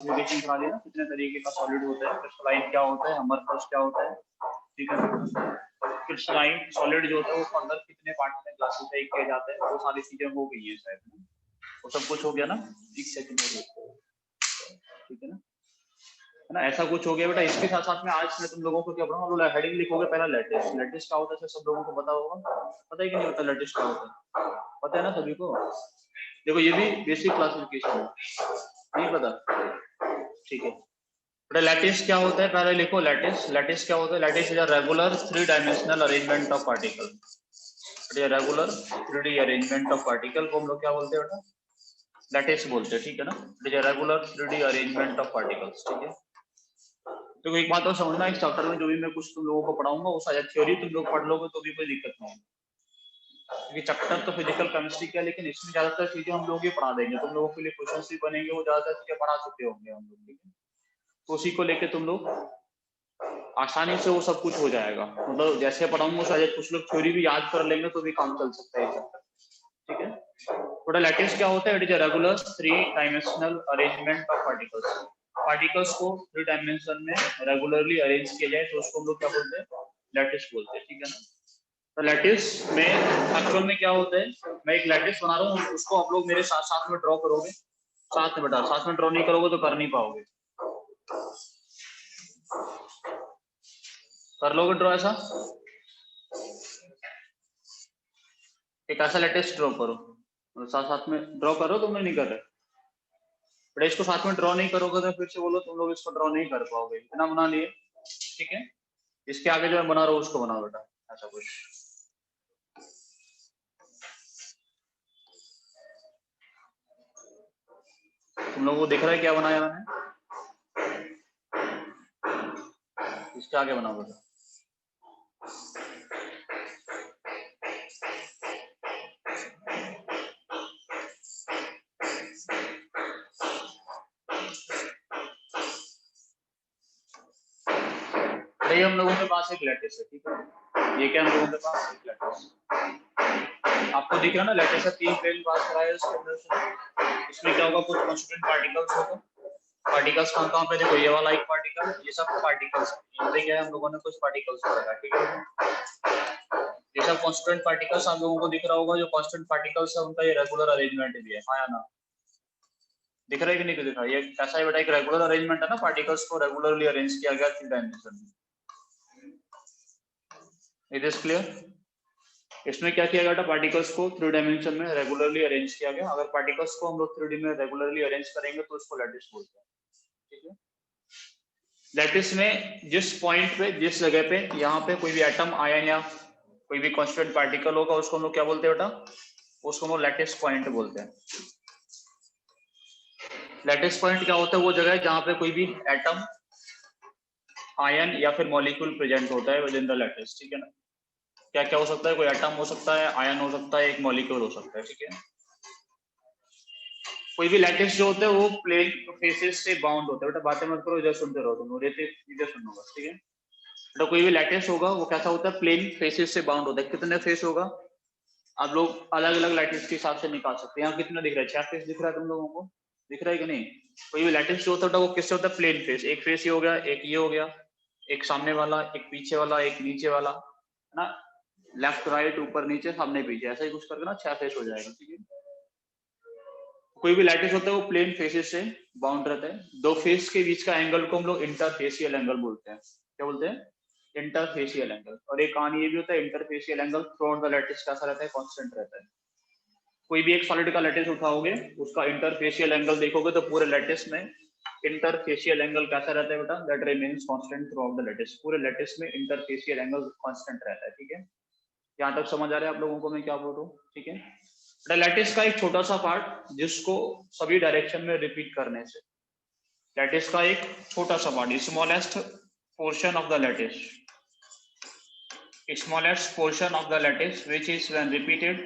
Classification करा लिया ना, कितने तरीके का सॉलिड होता है, क्रिस्टलाइन क्या होता है, अमरफस क्या होता है, ठीक है। क्रिस्टलाइन सॉलिड जो होता है वो फर्दर कितने पार्ट में क्लासिफाई किया जाता है, वो सारी चीजें हो गई है शायद, वो सब कुछ हो गया ना। एक सेकंड हो गया, ठीक है ना, ऐसा कुछ हो गया बेटा। इसके साथ साथ में आज मैं तुम लोगों को क्या पढ़ाऊंगा, हेडिंग लिखोगे पहला लेटेस्ट। लेटेस्ट क्या होता है सब लोगों को पता होगा, पता है कि नहीं पता लेटेस्ट क्या होता है, पता है ना सभी को। देखो ये भी बेसिक क्लासिफिकेशन है, नहीं पता, ठीक है बेटा। लैटिस क्या होता है पहले लिखो, लैटिस। लैटिस क्या होता है, lattice is a regular 3 dimensional arrangement of particle. Regular 3D arrangement of particle को हम लोग क्या बोलते हैं बेटा, लैटिस बोलते हैं, ठीक है ना। It is a regular 3D arrangement of particles, ठीक है। तो एक बात तो समझना, इस चैप्टर में जो भी मैं कुछ तुम लोगों को पढ़ाऊंगा वो शायद थ्योरी तुम लोग पढ़ लोगे तो भी कोई दिक्कत नहीं है, क्योंकि चैप्टर तो फिजिकल केमिस्ट्री का, लेकिन इसमें ज्यादातर चीजें हम लोग ये पढ़ा देंगे, तुम लोगों के लिए क्वेश्चन भी बनेंगे, वो ज्यादातर चीजें पढ़ा चुके होंगे हम लोग, ठीक है। तो उसी को लेके तुम लोग आसानी से वो सब कुछ हो जाएगा, मतलब जैसे पढ़ाऊंगा शायद कुछ लोग थ्योरी भी याद कर लेंगे तो भी काम चल सकता है चैप्टर, ठीक है। थोड़ा लैटिस क्या होता है, it is a regular 3 dimensional arrangement of particles. Particles को 3 डायमेंशन में रेगुलरली अरेंज किया जाए तो उसको हम लोग क्या बोलते हैं, लैटिस बोलते हैं, ठीक है ना। तो लैटिस में एक्चुअल में क्या होता है, मैं एक लैटिस बना रहा हूँ, उसको आप लोग मेरे साथ साथ में ड्रॉ करोगे, साथ में बेटा, साथ में ड्रॉ नहीं करोगे तो कर नहीं पाओगे, कर लोगे ड्रॉ ऐसा, एक ऐसा लैटिस ड्रॉ करो, साथ साथ में ड्रॉ करो, तुम नहीं कर रहे बेटा, इसको साथ में ड्रॉ नहीं करोगे तो फिर से बोलो तुम लोग इसको ड्रॉ नहीं कर पाओगे, इतना बना लिए, ठीक है। इसके आगे जो मैं बना रहा हूँ उसको बनाओ बेटा, ऐसा कुछ। तुम लोगों को दिख रहा है क्या बनाया मैंने, इसके आगे बनाओ बेटा। ये हम लोगों के पास एक लैटिस है, ठीक है, ये क्या हम लोगों के पास एक लैटिस, आपको दिख रहा है ना लैटिस है, 3 प्लेन पास कराया इसके अंदर से। इसमें क्या होगा, कुछ कांस्टेंट पार्टिकल्स होगा, पार्टिकल्स कहाँ पे देखो, ये वाला एक पार्टिकल, ये सब पार्टिकल्स, ये क्या है हम लोगों ने कुछ पार्टिकल्स पढ़ा, ठीक है। ये सब कांस्टेंट पार्टिकल्स आप लोगों को दिख रहा होगा, जो कांस्टेंट पार्टिकल्स है उनका ये रेगुलर अरेंजमेंट भी है, हाँ या ना, दिख रहा है कि नहीं दिख रहा है, ये कैसा है बेटा, एक रेगुलर अरेंजमेंट है ना, पार्टिकल्स को रेगुलरली अरेंज किया गया 3 डायमेंशन में। It is clear. इसमें क्या किया गया था, पार्टिकल्स को 3 डायमेंशन में रेगुलरली अरेंज किया गया। अगर पार्टिकल्स को हम लोग 3D में रेगुलरली अरेंज करेंगे तो उसको लैटिस बोलते हैं, ठीक है। लैटिस में जिस पॉइंट पे, जिस जगह पे यहाँ पे कोई भी एटम, आयन या कोई भी कांस्टेंट पार्टिकल होगा उसको हम लोग क्या बोलते हैं बेटा, उसको हम लोग लैटिस पॉइंट बोलते हैं। लैटिस पॉइंट क्या होता है, वो जगह है जहाँ पे कोई भी एटम, आयन या फिर मॉलिक्यूल प्रेजेंट होता है विद इन द लैटिस, ठीक है ना। क्या क्या हो सकता है, कोई एटम हो सकता है, आयन हो सकता है, एक मॉलिक्यूल हो सकता है, ठीक है। कोई भी लैटिस जो होता है वो प्लेन फेसेस से बाउंड होता है, बेटा बातें मत करो, इधर सुनते रहो तुम, इधर सुनो बस, ठीक है। बेटा कोई भी लैटिस होगा वो कैसा होता है, प्लेन फेसेस से बाउंड होता है। कितने फेस होगा, आप लोग अलग अलग लैटिस के हिसाब से निकाल सकते हैं। यहाँ कितना दिख रहा है, 6 फेस दिख रहा है तुम लोगों को, दिख रहा है कि नहीं। कोई भी लैटिस जो होता है वो किससे होता है, प्लेन फेस, एक फेस ये हो गया, एक ये हो गया, एक सामने वाला, एक पीछे वाला, एक नीचे वाला, है ना, लेफ्ट राइट ऊपर नीचे सामने पीछे, ऐसा ही कुछ करके ना 6 फेस हो जाएगा, ठीक है। कोई भी लैटिस होता है वो प्लेन फेसेस से बाउंड रहता है। 2 फेस के बीच का एंगल को हम लोग इंटरफेसियल एंगल बोलते हैं, क्या बोलते हैं, इंटरफेसियल एंगल। और एक कहानी ये भी होता है, interfacial angle through the lattice कैसा रहता है, कांस्टेंट रहता है। कोई भी एक सॉलिड का लैटिस उठाओगे, उसका इंटरफेसियल एंगल देखोगे तो पूरे लैटिस में इंटरफेसियल एंगल कैसा रहता है बेटा, that remains constant through out the lattice. पूरे लैटिस में इंटरफेसियल एंगल कांस्टेंट रहता है, ठीक है। यहाँ तक समझ आ रहा है आप लोगों को मैं क्या बोल रहा हूँ, ठीक है। लैटिस का एक छोटा सा पार्ट जिसको सभी डायरेक्शन में रिपीट करने से, लैटिस का एक छोटा सा part, smallest portion of the lattice, smallest portion of the lattice which is when repeated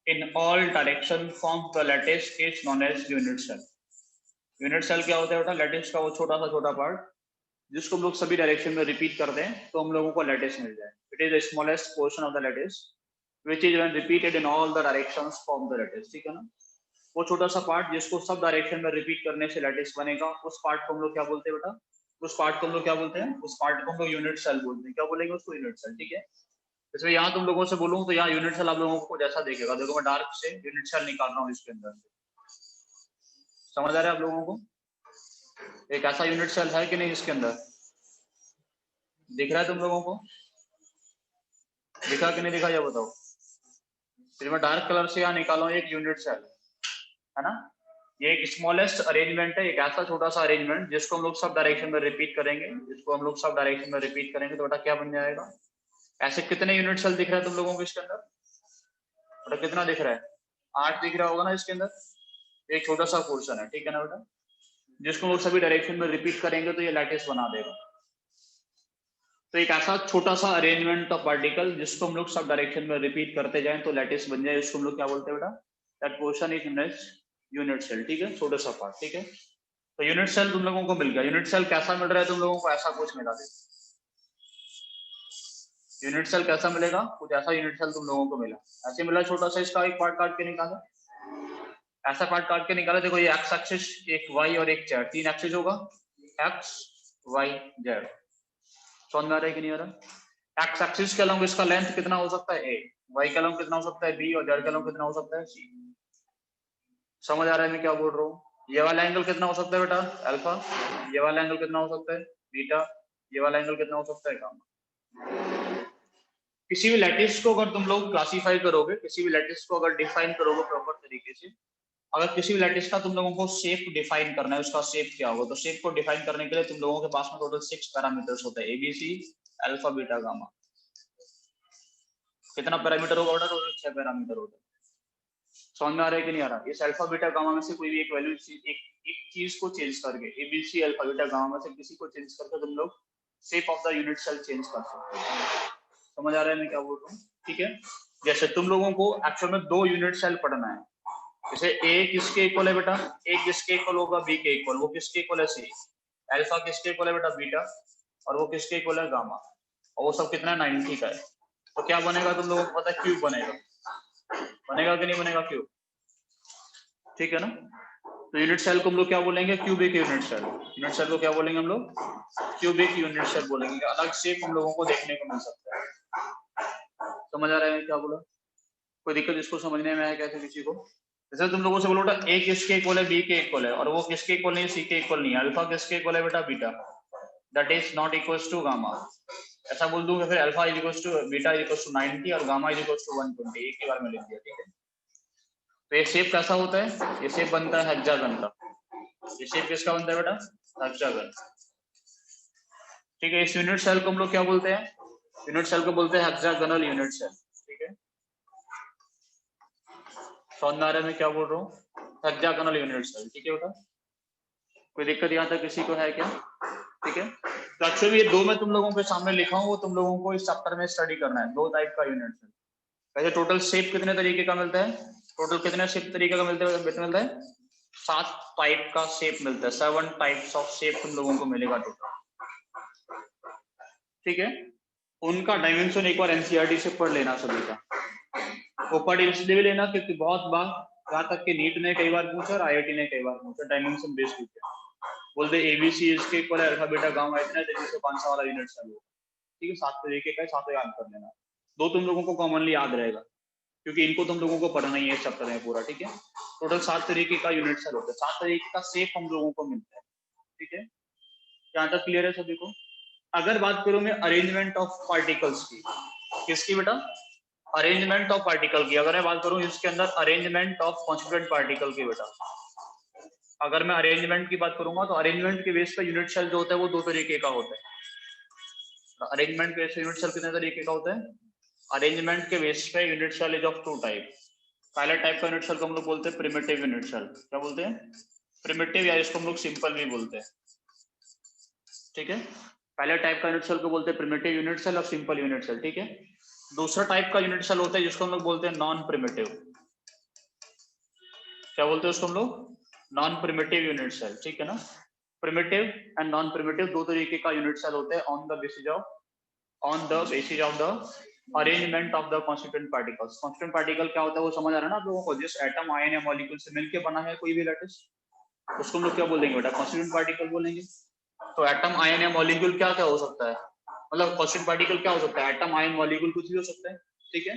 in all direction forms the lattice is known as unit cell. Unit cell क्या होता है बेटा, लैटिस का वो छोटा पार्ट जिसको हम लोग सभी डायरेक्शन में रिपीट कर दें तो हम लोगों को लैटिस मिल जाए। It is the smallest portion of the lattice which is when repeated in all the directions form the lattice, ठीक है ना। वो छोटा सा पार्ट जिसको सब डायरेक्शन में रिपीट करने से लैटिस बनेगा, उस पार्ट को हम लोग क्या बोलते हैं बेटा? उस पार्ट को हम लोग क्या बोलते हैं? उस पार्ट को हम लोग यूनिट सेल बोलते हैं। क्या बोलेंगे उसको? Unit cell. ठीक है, इसमें यहाँ तुम लोगों से बोलूँ तो यहाँ यूनिट सेल आप लोगों को जैसा देखेगा, देखो मैं डार्क से यूनिट सेल निकाल रहा हूँ इसके अंदर से, समझ आ रहा है आप लोगों को? एक ऐसा यूनिट सेल है कि नहीं इसके अंदर? दिख रहा है तुम लोगों को? दिखा कि नहीं दिखा ये बताओ। फिर मैं डार्क कलर से यहाँ निकाला हूँ एक यूनिट सेल, है ना? ये एक स्मॉलेस्ट अरेंजमेंट है, एक ऐसा छोटा सा अरेंजमेंट जिसको हम लोग सब डायरेक्शन में रिपीट करेंगे, जिसको हम लोग सब डायरेक्शन में रिपीट करेंगे तो बेटा क्या बन जाएगा? ऐसे कितने यूनिट सेल दिख रहा है तुम लोगों को इसके अंदर? बेटा कितना दिख रहा है? 8 दिख रहा होगा ना इसके अंदर। एक छोटा सा पोर्शन है, ठीक है ना बेटा, जिसको हम लोग सभी डायरेक्शन में रिपीट करेंगे तो ये लैटिस बना देगा। तो एक ऐसा छोटा सा अरेंजमेंट ऑफ पार्टिकल जिसको हम लोग सब डायरेक्शन में रिपीट करते जाएं तो लैटिस बन जाए, इसको हम लोग क्या बोलते हैं बेटा? That portion is known as unit cell. ठीक है, छोटा सा पार्ट। ठीक है, तो यूनिट सेल तुम लोगों को मिल गया। यूनिट सेल कैसा मिल रहा है तुम लोगों को? ऐसा कुछ मिला दे। यूनिट सेल कैसा मिलेगा? कुछ ऐसा यूनिट सेल तुम लोगों को मिला, ऐसे मिला छोटा सा, इसका एक पार्ट काट के निकाला, ऐसा पार्ट काट के निकाला। देखो ये एक्स एक्सिस, एक वाई और एक जेड, 3 एक्सिस होगा, एक्स वाई जेड। समझ में आ रहा है कि नहीं आ रहा? एक्स एक्सिस के अलोंग इसका लेंथ कितना हो सकता है? ए। वाई के अलोंग कितना हो सकता है? बी। और जेड के अलोंग कितना हो सकता है? सी। समझ आ रहा है मैं क्या बोल रहा हूँ? ये वाला एंगल कितना हो सकता है बेटा? अल्फा। ये वाला एंगल कितना हो सकता है? बीटा। ये वाला एंगल कितना हो सकता है? गामा। किसी भी लैटिस को अगर तुम लोग क्लासीफाई करोगे, किसी भी लैटिस को अगर डिफाइन करोगे प्रॉपर तरीके से, अगर किसी भी लैटिस का तुम लोगों को शेप डिफाइन करना है, उसका शेप क्या होगा, तो शेप को डिफाइन करने के लिए तुम लोगों के पास में टोटल 6 पैरामीटर्स होते हैं, एबीसी अल्फा बीटा गामा। कितना पैरामीटर होगा बेटा? टोटल 6 पैरामीटर होते हैं। समझ में आ रहा है कि नहीं आ रहा? इस अल्फा बीटा गामा में से कोई भी एक वैल्यू, एक चीज को चेंज करके, एबीसी अल्फा बीटा गामा में से किसी को चेंज करके तुम लोग shape of the unit cell change कर सकते हो। समझ आ रहा है मैं क्या बोल रहा हूँ? ठीक है, जैसे तुम लोगों को एक्चुअल में 2 यूनिट सेल पढ़ना है, जैसे ए किसके इक्वल है बेटा? ए किसके इक्वल होगा? बी के इक्वल। वो किसके इक्वल है? सी। अल्फा किसके इक्वल है बेटा? बीटा। और वो किसके इक्वल है? गामा। और वो सब कितना? 90 का है। तो क्या बनेगा तुम लोगों को पता है? क्यूब बनेगा। बनेगा कि नहीं बनेगा? क्यूब। ठीक है ना? तो यूनिट सेल को हम लोग क्या बोलेंगे? Cubic unit cell. Unit cell को क्या बोलेंगे हम लोग? क्यूबिक यूनिट सेल बोलेंगे। अलग शेप हम लोगों को देखने को मिल सकता है। समझ आ रहा है क्या बोला? कोई दिक्कत इसको समझने में है क्या किसी को? जैसे तुम लोगों से बोलो बेटा ए किसके इक्वल है? बी के इक्वल है। और वो किसके इक्वल नहीं? सी के इक्वल नहीं है। अल्फा किसके इक्वल है बेटा? Beta. That is not equals to gamma. ऐसा बोल दूंगा फिर alpha is equals to beta is equals to 90 और गामा इज इक्वल्स टू 120, एक ही बार में लिख दिया। ठीक है, तो ये शेप कैसा होता है? ये शेप बनता है हेक्सागन का। ये शेप किसका बनता है बेटा? हेक्सागन। ठीक है, इस यूनिट सेल को हम लोग क्या बोलते हैं? यूनिट सेल को बोलते हैं हेक्सागोनल यूनिट सेल। ठीक है, समझ में आ रहा है मैं क्या बोल रहा हूँ? Hexagonal unit cell. ठीक है बेटा, कोई दिक्कत यहाँ तक किसी को है क्या? ठीक है, तो एक्चुअली ये 2 मैं तुम लोगों के सामने लिखा हूँ, वो तुम लोगों को इस चैप्टर में स्टडी करना है। 2 टाइप का यूनिट सेल। वैसे टोटल शेप कितने तरीके का मिलता है? टोटल कितने शेप तरीके का मिलता है? 7 टाइप का शेप मिलता है। 7 टाइप्स ऑफ शेप तुम लोगों को मिलेगा टोटल। ठीक है, उनका डायमेंशन एक बार एनसीईआरटी से पढ़ लेना सभी का। वो पढ़ इसलिए भी लेना क्योंकि बहुत बार यहाँ तक कि नीट ने कई बार पूछा और आईआईटी ने कई बार पूछा डायमेंशन बेस्ड पूछा। बोलते एबीसी इसके इक्वल है, अल्फा बीटा गामा इतना है, जैसे कौन सा वाला यूनिट सेल होगा। ठीक है, 7 तरीके का, 7 याद कर लेना। 2 तुम लोगों को कॉमनली याद रहेगा क्योंकि इनको तुम लोगों को पढ़ना ही है इस चैप्टर में पूरा। ठीक है, टोटल 7 तरीके का यूनिट सेल होता है, 7 तरीके का शेप हम लोगों को मिलता है। ठीक है, यहाँ तक क्लियर है सभी को? अगर बात करूं मैं अरेंजमेंट ऑफ पार्टिकल्स की, किसकी बेटा? अरेंजमेंट ऑफ पार्टिकल की। अगर मैं बात करूं इसके अंदर अरेंजमेंट ऑफ कॉन्स्टिट्यूएंट पार्टिकल की बेटा, अगर मैं अरेंजमेंट की बात करूंगा तो अरेंजमेंट के बेस पे यूनिट सेल जो होता है वो 2 तरीके का होता है। अरेंजमेंट के बेस पे यूनिट सेल कितने तरीके का होता है? अरेंजमेंट के बेस पे unit cell is of 2 type. पहले टाइप का यूनिट सेल को हम लोग बोलते हैं प्रिमिटिव यूनिट सेल। क्या बोलते हैं? प्रिमिटिव, या इसको हम लोग सिंपल भी बोलते हैं। ठीक है, पहले टाइप का यूनिट सेल को बोलते हैं प्रिमिटिव यूनिट सेल और सिंपल यूनिट सेल। ठीक है, दूसरा टाइप का यूनिट सेल होता है जिसको हम लोग बोलते हैं नॉन प्रिमिटिव। क्या बोलते हैं उसको हम लोग? Non primitive unit cell. ठीक है ना, प्रिमिटिव एंड नॉन प्रिमिटिव 2 तरीके का यूनिट सेल होता है on the basis of the arrangement of the constituent particles. Constituent particle क्या होता है वो समझ आ रहा है ना आप लोगों को? जिस एटम, आयन या मॉलिक्यूल से मिलके बना है कोई भी लैटिस, उसको हम लोग क्या बोलेंगे बेटा? कॉन्स्टिट्यूएंट पार्टिकल बोलेंगे। तो एटम, आयन या मॉलिक्यूल क्या क्या हो सकता है, मतलब कॉन्स्टिट्यूएंट पार्टिकल क्या हो सकता है? एटम, आयन, मॉलिक्यूल कुछ भी हो सकता है, ठीक है।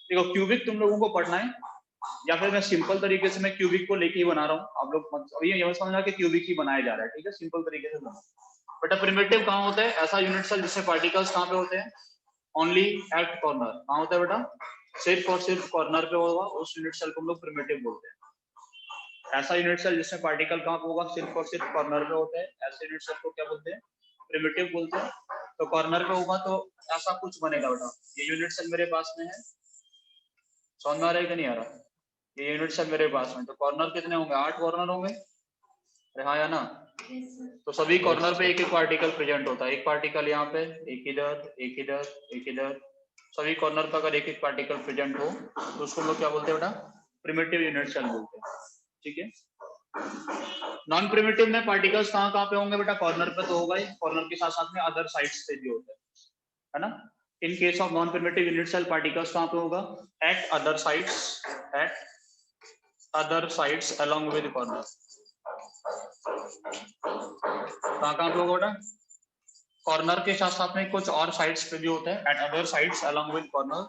देखो क्यूबिक तुम लोगों को पढ़ना है, या फिर मैं सिंपल तरीके से मैं क्यूबिक को लेके ही बना रहा हूँ, आप लोग अभी ये समझना कि क्यूबिक ही बनाया जा रहा है, ठीक है, सिंपल तरीके से बना। बेटा प्रिमिटिव कहाँ होता है? ऐसा यूनिट सेल जिससे पार्टिकल्स कहाँ पे होते हैं? Only at corner. कहाँ होता है बेटा? सिर्फ और सिर्फ कॉर्नर पे होगा, उस यूनिट सेल को हम लोग प्रिमिटिव बोलते हैं। ऐसा यूनिट सेल जिसमें पार्टिकल कहाँ पे होगा? सिर्फ और सिर्फ कॉर्नर पे होते हैं, ऐसे यूनिट सेल को क्या बोलते हैं? प्रिमिटिव बोलते हैं। तो कॉर्नर पे होगा तो ऐसा कुछ बनेगा बेटा। ये यूनिट सेल मेरे पास में है, समझ में आ रहा है कि नहीं आ रहा? ये यूनिट सेल मेरे पास में, तो कॉर्नर कितने होंगे? 8 कॉर्नर होंगे, अरे हाँ या ना? तो सभी कॉर्नर पे एक एक पार्टिकल प्रेजेंट होता है। एक पार्टिकल यहाँ पे, एक इधर, एक इधर, एक इधर, सभी कॉर्नर पर अगर एक एक पार्टिकल प्रेजेंट हो तो उसको लोग क्या बोलते हैं बेटा? प्रिमिटिव यूनिट सेल बोलते हैं, ठीक है। नॉन प्रिमिटिव में पार्टिकल्स कहाँ कहाँ पे होंगे बेटा? कॉर्नर पे तो होगा ही, कॉर्नर के साथ साथ में अदर साइड्स पे भी होते हैं, है ना। In case of non primitive unit cell particles कहाँ पे होगा? At other sides, at other sides along with corner. कहाँ कहाँ पे होगा बेटा? कॉर्नर के साथ साथ में कुछ और साइड्स पे भी होता है, eight other sides along with corner,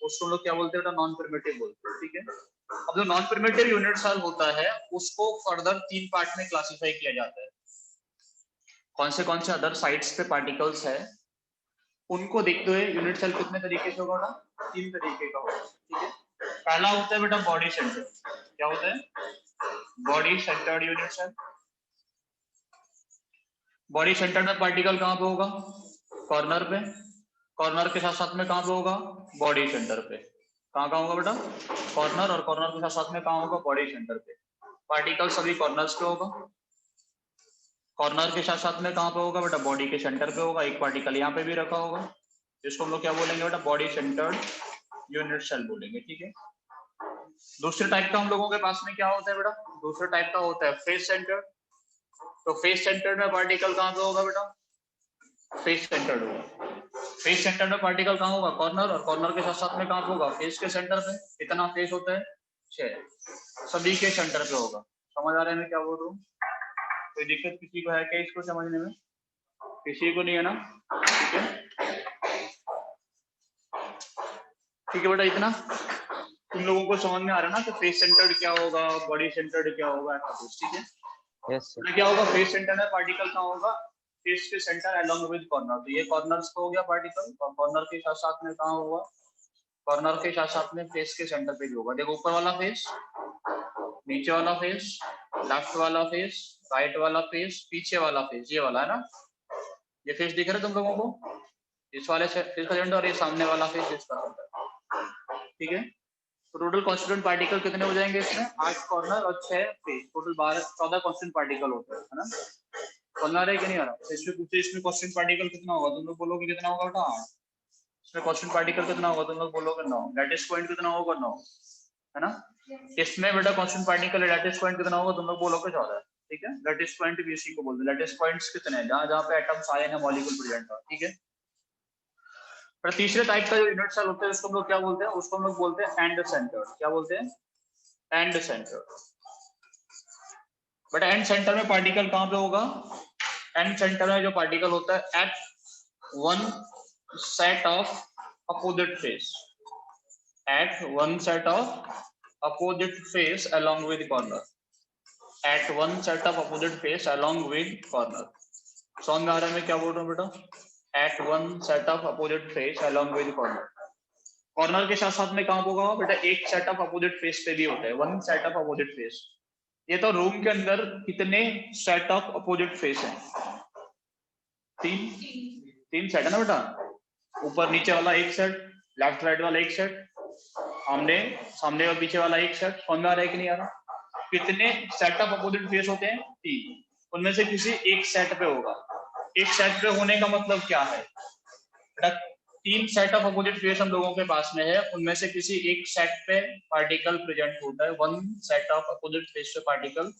उसको लोग क्या बोलते हैं बेटा? नॉन प्रिमिटिव बोलते हैं, ठीक है। अब जो नॉन प्रिमिटिव यूनिट सेल होता है उसको फर्दर 3 पार्ट में क्लासिफाई किया जाता है। कौन से अदर साइड्स पे पार्टिकल्स है उनको देखते हुए यूनिट सेल कितने तरीके से होगा? 3 तरीके का होगा, ठीक है। पहला होता है बेटा बॉडी सेंटर। क्या होता है? Body centered unit cell. Body center में पार्टिकल कहाँ पे होगा? कॉर्नर पे। कॉर्नर के साथ साथ में कहाँ पे होगा? बॉडी सेंटर पे। कहाँ कहाँ होगा बेटा? कॉर्नर, और कॉर्नर के साथ साथ में कहाँ होगा? बॉडी सेंटर पे। पार्टिकल सभी कॉर्नर्स पे होगा। कॉर्नर के साथ साथ में कहाँ पे होगा बेटा? बॉडी के सेंटर पे होगा। एक पार्टिकल यहाँ पे भी रखा होगा, जिसको हम लोग क्या बोलेंगे बेटा? बॉडी सेंटर्ड यूनिट सेल बोलेंगे, ठीक है। दूसरे टाइप का हम लोगों के पास में क्या होता है बेटा? दूसरे टाइप का होता है फेस सेंटर्ड। तो फेस सेंटर्ड में पार्टिकल कहाँ पे होगा बेटा? फेस सेंटर्ड होगा। फेस सेंटर में पार्टिकल कहाँ होगा? कॉर्नर, और कॉर्नर के साथ साथ में कहाँ पे होगा? फेस के सेंटर पे। कितना फेस होता है? 6। सभी के सेंटर पे होगा। समझ आ रहा है मैं क्या बोल रहा हूँ? कोई दिक्कत किसी को है क्या इसको समझने में? किसी को नहीं है ना? ठीक है, ठीक है बेटा, इतना तुम लोगों को समझ में आ रहा है ना? तो फेस सेंटर्ड क्या होगा, बॉडी सेंटर्ड क्या होगा, ऐसा कुछ, ठीक है। Yes sir. क्या होगा? फेस सेंटर में पार्टिकल कहाँ होगा? फेस के सेंटर अलोंग विद कॉर्नर। तो ये कॉर्नर्स पे हो गया पार्टिकल, और कॉर्नर के साथ साथ में कहाँ होगा? कॉर्नर के साथ साथ में फेस के सेंटर पे भी होगा। देखो ऊपर वाला फेस, नीचे वाला फेस, लेफ्ट वाला फेस, राइट वाला फेस, पीछे वाला फेस, ये वाला है ना? ये फेस दिख रहा है तुम लोगों को? इस वाले फेस का सेंटर और ये सामने वाला फेस इसका सेंटर, ठीक है। तो टोटल कॉन्स्टिट्यूएंट पार्टिकल कितने हो जाएंगे इसमें? 8 कॉर्नर और 6 फेस, टोटल 14 कॉन्स्टिट्यूएंट पार्टिकल होते हैं, है ना। समझ आ रहा है कि नहीं आ रहा? तो इसमें पूछे इसमें कॉन्स्टिट्यूएंट पार्टिकल कितना होगा? तुम लोग बोलोगे कितना होगा बेटा? 8। इसमें कॉन्स्टिट्यूएंट पार्टिकल कितना होगा? तुम लोग बोलोगे 9। लैटिस पॉइंट कितना होगा? 9, है ना। इसमें बेटा कॉन्स्टिट्यूएंट पार्टिकल लैटिस पॉइंट कितना होगा? तुम लोग बोलोगे 14, ठीक है। लैटिस पॉइंट भी इसी को बोलते हैं। लैटिस पॉइंट्स कितने हैं? जहां जहां पे एटम्स, आयन या मॉलिक्यूल प्रेजेंट है, ठीक है। पर तीसरे टाइप का जो यूनिट सेल होता है उसको हम लोग क्या बोलते हैं? उसको हम लोग बोलते हैं एंड सेंटर्ड। क्या बोलते हैं? And centre. But and centre में पार्टिकल कहाँ पे होगा? एंड सेंटर में जो पार्टिकल होता है at one set of opposite face, at one set of opposite face along with corner, at one set of opposite face along with corner. समझ में आ रहा है मैं क्या बोल रहा हूँ बेटा? At one set of opposite face along with corner. Corner के साथ साथ में कहाँ होगा बेटा? एक सेट ऑफ अपोजिट फेस पे भी होता है, one set of opposite face. ये तो रूम के अंदर कितने सेट ऑफ अपोजिट फेस हैं? 3 सेट है ना बेटा। ऊपर नीचे वाला एक सेट, लेफ्ट राइट वाला एक सेट, आमने सामने और पीछे वाला एक सेट। समझ में आ रहा है कि नहीं आ रहा? कितने सेट ऑफ अपोजिट फेस होते हैं? 3। उनमें से किसी एक सेट पे होगा। एक सेट पे होने का मतलब क्या है बेटा? 3 सेट ऑफ अपोजिट फेस हम लोगों के पास में है, उनमें से किसी एक सेट पे पार्टिकल प्रेजेंट होता है। One set of opposite face पे पार्टिकल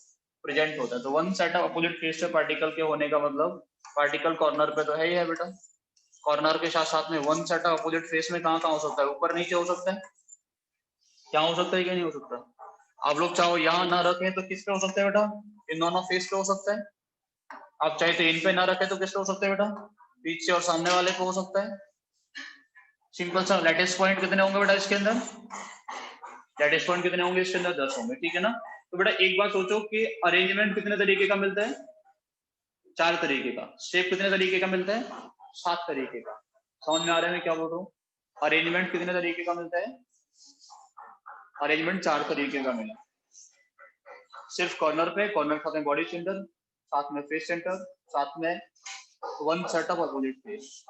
प्रेजेंट होता है। तो one set of opposite face पे पार्टिकल के होने का मतलब पार्टिकल कॉर्नर पे तो है ही है बेटा, कॉर्नर के साथ साथ में वन सेट अपोजिट फेस में कहाँ कहाँ हो सकता है, ऊपर नीचे हो सकता है, क्या हो सकता है क्या नहीं हो सकता। आप लोग चाहो यहाँ ना रखें तो किस पे हो सकता है बेटा, इन दोनों फेस पे हो सकता है। आप चाहे तो इन पे ना रखें तो किस पे हो सकता है बेटा, पीछे और सामने वाले पे हो सकता है। सिंपल सा। लेटेस्ट पॉइंट कितने होंगे बेटा इसके अंदर, लेटेस्ट पॉइंट कितने होंगे इसके अंदर, 10 होंगे, ठीक है ना। तो बेटा एक बात सोचो कि अरेंजमेंट कितने तरीके का मिलता है, 4 तरीके का। शेप कितने तरीके का मिलता है, 7 तरीके का। समझ में आ रहा है मैं क्या बोल रहा हूँ। अरेंजमेंट कितने तरीके का मिलता है, अरेंजमेंट 4 तरीके का मिला। सिर्फ कॉर्नर पे, कॉर्नर साथ में बॉडी सेंटर, साथ में फेस सेंटर, साथ में one setup opposite face.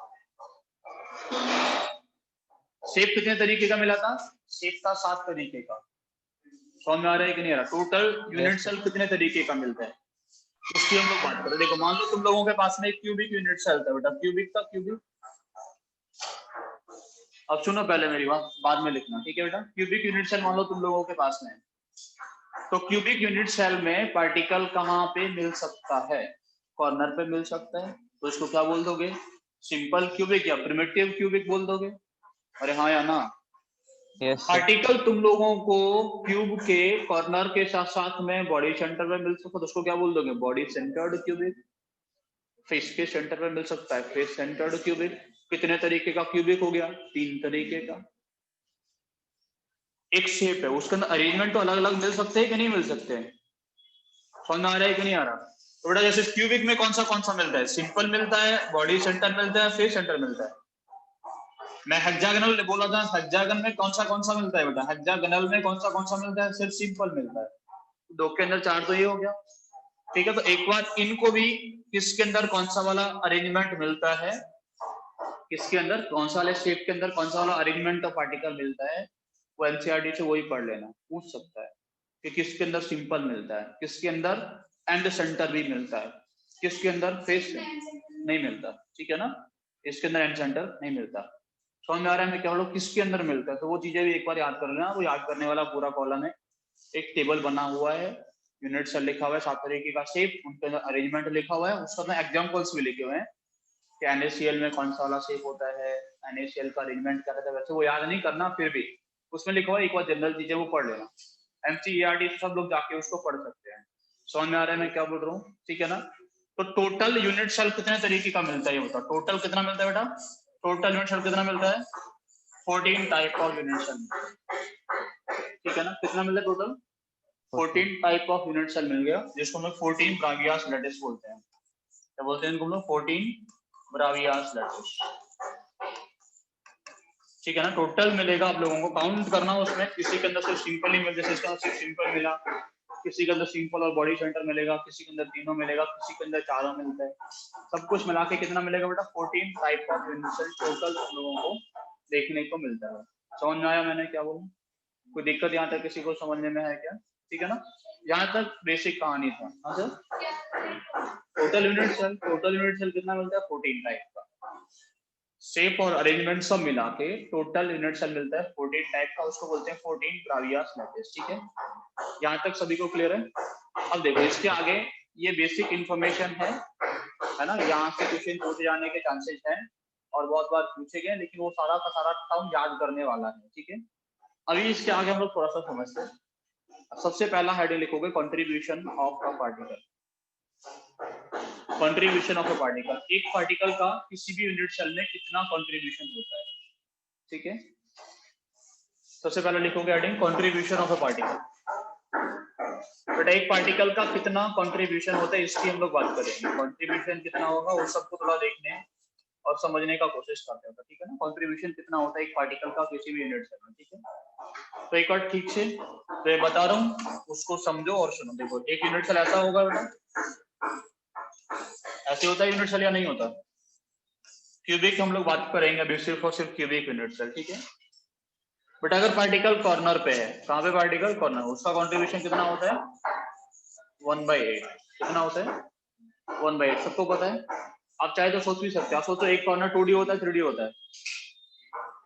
Shape कितने तरीके का मिला था, शेप था 7 तरीके का। समझ में आ रहा है कि नहीं आ रहा। टोटल यूनिट सेल कितने तरीके का मिलता है उसकी हम लोग बात करें। देखो मान लो तुम लोगों के पास में एक क्यूबिक यूनिट सेल था बेटा, क्यूबिक का क्यूबिक। अब सुनो पहले मेरी बात, बाद में लिखना, ठीक है बेटा। क्यूबिक यूनिट सेल मान लो तुम लोगों के पास में है, तो क्यूबिक यूनिट सेल में पार्टिकल कहाँ पे मिल सकता है, कॉर्नर पे मिल सकता है। तो इसको क्या बोल दोगे, सिंपल क्यूबिक या प्रिमिटिव क्यूबिक बोल दोगे। अरे हाँ या ना। Yes sir. पार्टिकल तुम लोगों को क्यूब के कॉर्नर के साथ साथ में बॉडी सेंटर में मिल सकता है, तो उसको क्या बोल दोगे, बॉडी सेंटर्ड क्यूबिक। फेस के सेंटर में मिल सकता है, फेस सेंटर्ड क्यूबिक। कितने तरीके का क्यूबिक हो गया, 3 तरीके का। एक शेप है उसके अंदर अरेंजमेंट तो अलग अलग मिल सकते हैं कि नहीं मिल सकते हैं, समझ में आ रहा है कि नहीं आ रहा। तो बेटा जैसे क्यूबिक में कौन सा मिलता है, सिंपल मिलता है, बॉडी सेंटर मिलता है, फेस सेंटर मिलता है। मैं हेक्सागोनल बोला था, हेक्सागन में कौन सा मिलता है बेटा, हेक्सागोनल में कौन सा मिलता है, सिर्फ सिंपल मिलता है। 2 के अंदर 4 तो ये हो गया, ठीक है। तो एक बार इनको भी किसके अंदर कौन सा वाला अरेंजमेंट मिलता है, किसके अंदर कौन सा वाले शेप के अंदर कौन सा वाला अरेंजमेंट ऑफ पार्टिकल मिलता है, वो एनसीईआरटी से वही पढ़ लेना, पूछ सकता है कि किसके अंदर सिंपल मिलता है, किसके अंदर एंड सेंटर भी मिलता है, किसके अंदर फेस नहीं मिलता, ठीक है ना। इसके अंदर एंड सेंटर नहीं मिलता। समझ में आ रहा है मैं क्या बोल रहा हूं, किसके अंदर मिलता है। तो वो चीजें भी एक बार याद कर लेना। वो याद करने वाला पूरा कॉलम है, एक टेबल बना हुआ है, यूनिट सेल लिखा हुआ है, 7 तरीके का शेप, उनके अंदर अरेंजमेंट लिखा हुआ है, उसके अंदर एग्जांपल्स भी लिखे हुए हैं कि NaCl में कौन सा वाला शेप होता है, NaCl का अरेंजमेंट क्या रहता है। वैसे वो याद नहीं करना, फिर भी उसमें लिखा हुआ है, एक बार जनरल चीजें वो पढ़ लेना। एनसीईआरटी से सब लोग जाके उसको पढ़ सकते हैं। समझ में आ रहा है मैं क्या बोल रहा हूँ, ठीक है ना। तो टोटल यूनिट सेल कितने तरीके का मिलता है ये बताओ, टोटल कितना मिलता है बेटा, टोटल यूनिट सेल कितना मिलता है, 14 टाइप ऑफ यूनिट सेल, ठीक है ना। कितना मिलता है total, 14 type of unit cell मिल गया, जिसको हम लोग 14 ब्रावियास लैटिस बोलते हैं। क्या बोलते हैं इनको हम लोग, 14 ब्रावियास लैटिस, ठीक है ना। टोटल मिलेगा आप लोगों को, काउंट करना उसमें, किसी के अंदर सिर्फ सिंपल ही मिल, जैसे इसका सिर्फ सिंपल मिला, किसी के अंदर सिंपल और बॉडी सेंटर मिलेगा, किसी के अंदर तीनों मिलेगा, किसी के अंदर चारों मिलता है। सब कुछ मिला के कितना मिलेगा बेटा, 14 type of unit cell total हम लोगों को देखने को मिलता है। समझ में आया मैंने क्या बोला, कोई दिक्कत यहाँ तक किसी को समझने में है क्या, ठीक है ना। यहाँ तक बेसिक कहानी था। हाँ सर, टोटल यूनिट सेल कितना मिलता है, 14 टाइप का। शेप और अरेंजमेंट सब मिला के टोटल यूनिट सेल मिलता है 14 टाइप का, उसको बोलते हैं 14 ब्रावियास लैटिस, ठीक है। यहाँ तक सभी को क्लियर है। अब देखो इसके आगे ये बेसिक इंफॉर्मेशन है ना, यहाँ से क्वेश्चन पूछे जाने के चांसेस हैं और बहुत बार पूछे गए, लेकिन वो सारा का सारा टर्म याद करने वाला है, ठीक है। अभी इसके आगे हम लोग थोड़ा सा समझते हैं। सबसे पहला हेडिंग लिखोगे contribution of a particle. Contribution of a particle, एक पार्टिकल का किसी भी यूनिट सेल में कितना कंट्रीब्यूशन होता है, ठीक है। सबसे पहले लिखोगे heading contribution of a particle. बेटा एक पार्टिकल का कितना कंट्रीब्यूशन होता है इसकी हम लोग बात करेंगे। कंट्रीब्यूशन कितना होगा वो सबको थोड़ा देखने और समझने का कोशिश करते हैं, ठीक है ना। कंट्रीब्यूशन कितना होता है एक पार्टिकल का किसी भी यूनिट सेल में, ठीक है। तो एक बार ठीक से तो ये बता रहा हूँ, उसको समझो और सुनो। देखो एक यूनिट सेल ऐसा होगा बेटा, ऐसे होता है यूनिट सेल या नहीं होता। क्यूबिक हम लोग बात करेंगे अभी, सिर्फ और सिर्फ क्यूबिक यूनिट सेल, ठीक है। बट अगर पार्टिकल कॉर्नर पे है, कहाँ पे पार्टिकल कॉर्नर, उसका कंट्रीब्यूशन कितना होता है 1/8। कितना होता है 1/8, सबको पता है। आप चाहे तो सोच भी सकते हैं, आप सोचो एक कॉर्नर 2D होता है 3D होता है,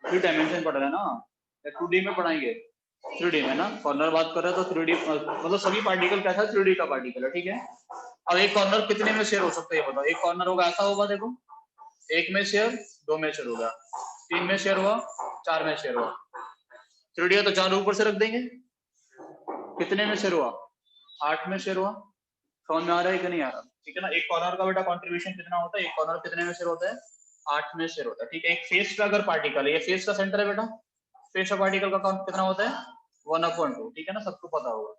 3 डायमेंशन पढ़ रहे हैं ना, या 2D में पढ़ाएंगे 3D में ना। कॉर्नर बात कर रहे हैं तो 3D मतलब सभी पार्टिकल कैसा है 3D का पार्टिकल है, ठीक है। अब एक कॉर्नर कितने में शेयर हो सकता है ये बताओ। एक कॉर्नर होगा ऐसा होगा, देखो 1 में शेयर, 2 में शेयर हो गया, 3 में शेयर हुआ, 4 में शेयर हुआ, 3 तो 4 ऊपर से रख देंगे, कितने में शेयर हुआ, 8 में शेयर हुआ। समझ में आ रहा है कि नहीं आ रहा? ठीक है ना। एक कॉर्नर का बेटा कंट्रीब्यूशन कितना होता है, एक कॉर्नर कितने में शेयर होता है, 8 में शेयर होता है। ठीक है। एक फेस का अगर पार्टिकल है, ये फेस का सेंटर है बेटा, फेस का पार्टिकल का काउंट कितना होता है, 1/2। ठीक है ना, सबको पता होगा।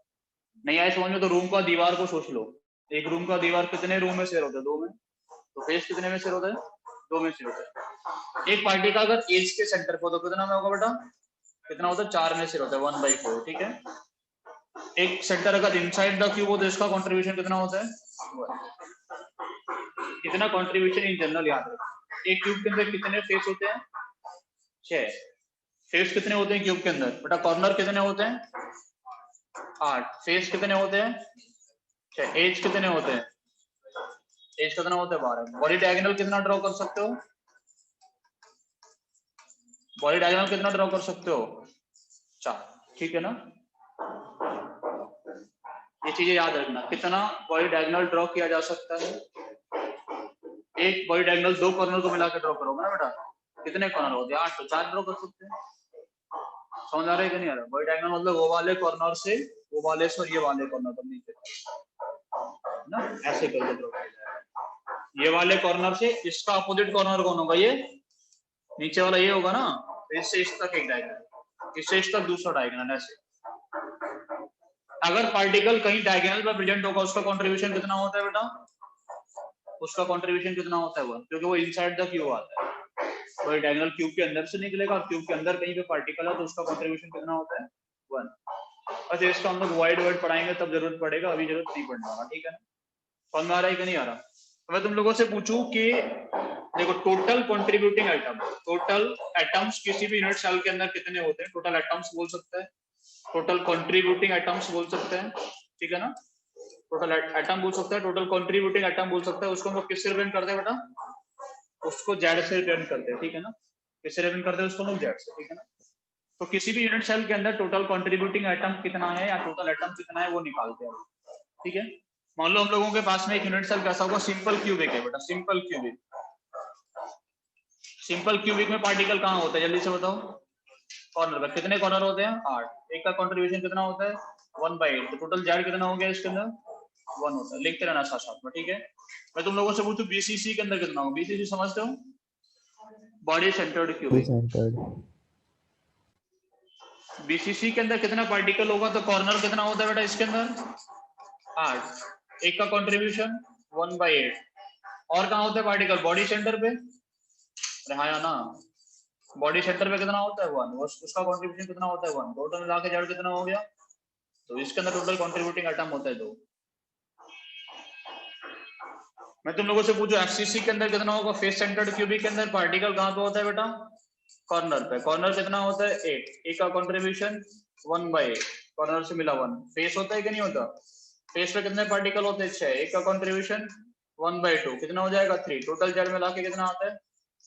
नहीं आए समझ में तो रूम का दीवार को सोच लो, एक रूम का दीवार कितने रूम में शेयर होता है, 2 में, तो फेस कितने में शेयर होता है, 2 में शेयर होता है। एक पार्टिकल अगर एज के सेंटर को तो कितना में होगा बेटा, कितना होता है, 4 में शेयर होता है, 1/4। ठीक है। एक सेंटर अगर इनसाइड द क्यूब हो तो इसका कंट्रीब्यूशन कितना होता है, 1। कितना कंट्रीब्यूशन इन जनरल याद रखो। एक क्यूब के अंदर कितने फेस होते हैं, 6 फेस कितने होते हैं क्यूब के अंदर बेटा, कॉर्नर कितने होते हैं, 8 फेस कितने होते हैं, 6 एज कितने होते हैं, एज कितना होता है, 12। बॉडी डायगोनल कितना ड्रॉ कर सकते हो, बॉडी डायगोनल कितना ड्रॉ कर सकते हो, 4। ठीक है ना, ये चीजें याद रखना, कितना बॉडी डायगोनल ड्रॉ किया जा सकता है। एक बॉडी डायगोनल 2 कॉर्नर को मिलाकर ड्रॉ करोगे ना बेटा, कितने कॉर्नर होते हैं, 8, तो 4 ड्रॉ कर सकते हैं। समझ आ रहा है कि नहीं आ रहा? बॉडी डायगोनल मतलब वो वाले कॉर्नर से वो वाले से ये वाले कॉर्नर तक नीचे ना, ऐसे करके ड्रॉ किया जाएगा। ये वाले कॉर्नर से इसका अपोजिट कॉर्नर कौन होगा, ये नीचे वाला ये होगा ना, तो इससे इस तक एक डायगोनल, इससे इस तक दूसरा डायगोनल, ऐसे। अगर पार्टिकल कहीं डायगोनल पर प्रेजेंट होगा उसका कंट्रीब्यूशन कितना होता है बेटा, उसका कंट्रीब्यूशन कितना होता है 1, क्योंकि वो इनसाइड द क्यूब आता है। तो डायगोनल क्यूब के अंदर से निकलेगा और क्यूब के अंदर कहीं पे पार्टिकल है तो उसका कंट्रीब्यूशन कितना होता है, 1। अच्छा इसका हम लोग वाइड वर्ड पढ़ाएंगे तब जरूरत पड़ेगा, अभी जरूरत नहीं पड़ने वाला। ठीक है ना, समझ में आ रहा है कि नहीं आ रहा? तो मैं तुम लोगों से पूछूं कि देखो total contributing item, total atoms किसी भी यूनिट सेल के अंदर कितने होते हैं, टोटल एटम्स बोल सकते हैं, टोटल कंट्रीब्यूटिंग एटम्स बोल सकते हैं। ठीक है ना, टोटल एटम बोल सकते हैं, टोटल कंट्रीब्यूटिंग एटम बोल सकते हैं। उसको हम लोग किससे रिप्रेजेंट करते हैं बेटा, उसको जेड से रिप्रेजेंट करते हैं। ठीक है ना, किससे रिप्रेजेंट करते हैं उसको लोग, जेड से। ठीक है ना, तो किसी भी यूनिट सेल के अंदर टोटल कंट्रीब्यूटिंग एटम कितना है या टोटल एटम कितना है वो निकालते हैं। ठीक है, मान लो हम लोगों के पास में एक यूनिट सेल कैसा होगा, सिंपल क्यूबिक है बेटा, सिंपल क्यूबिक। सिंपल क्यूबिक में पार्टिकल कहाँ होता है, जल्दी से बताओ, कॉर्नर पर। कितने कॉर्नर होते हैं, 8। एक का कंट्रीब्यूशन कितना होता है, 1/8। तो टोटल जेड कितना हो गया इसके अंदर, 1 होता है। लिखते रहना साथ साथ में। ठीक है, मैं तुम लोगों से पूछूं बीसीसी के अंदर कितना हो, बीसीसी समझते हो, बॉडी सेंटर्ड क्यूबिक। बीसीसी के अंदर कितना पार्टिकल होगा, तो कॉर्नर कितना होता है बेटा इसके अंदर, 8। एक का कंट्रीब्यूशन 1/8। और कहाँ होता है पार्टिकल, बॉडी सेंटर पे, हाँ या ना, बॉडी सेंटर पे कितना होता है, 1। उसका कंट्रीब्यूशन कितना होता है, 1। टोटल मिला के जेड कितना हो गया, तो इसके अंदर टोटल कंट्रीब्यूटिंग एटम होता है 2। मैं तुम लोगों से पूछूं एफसीसी के अंदर कितना होगा, फेस सेंटर्ड क्यूबिक के अंदर पार्टिकल कहाँ पे होता है बेटा, कॉर्नर पे। कॉर्नर कितना होता है, 8। एक का कंट्रीब्यूशन 1/8, कॉर्नर से मिला 1। फेस होता है कि नहीं होता, फेस पे कितने पार्टिकल होते हैं, 6। एक का कंट्रीब्यूशन 1/2, कितना हो जाएगा, 3। टोटल जेड मिला के कितना आता है,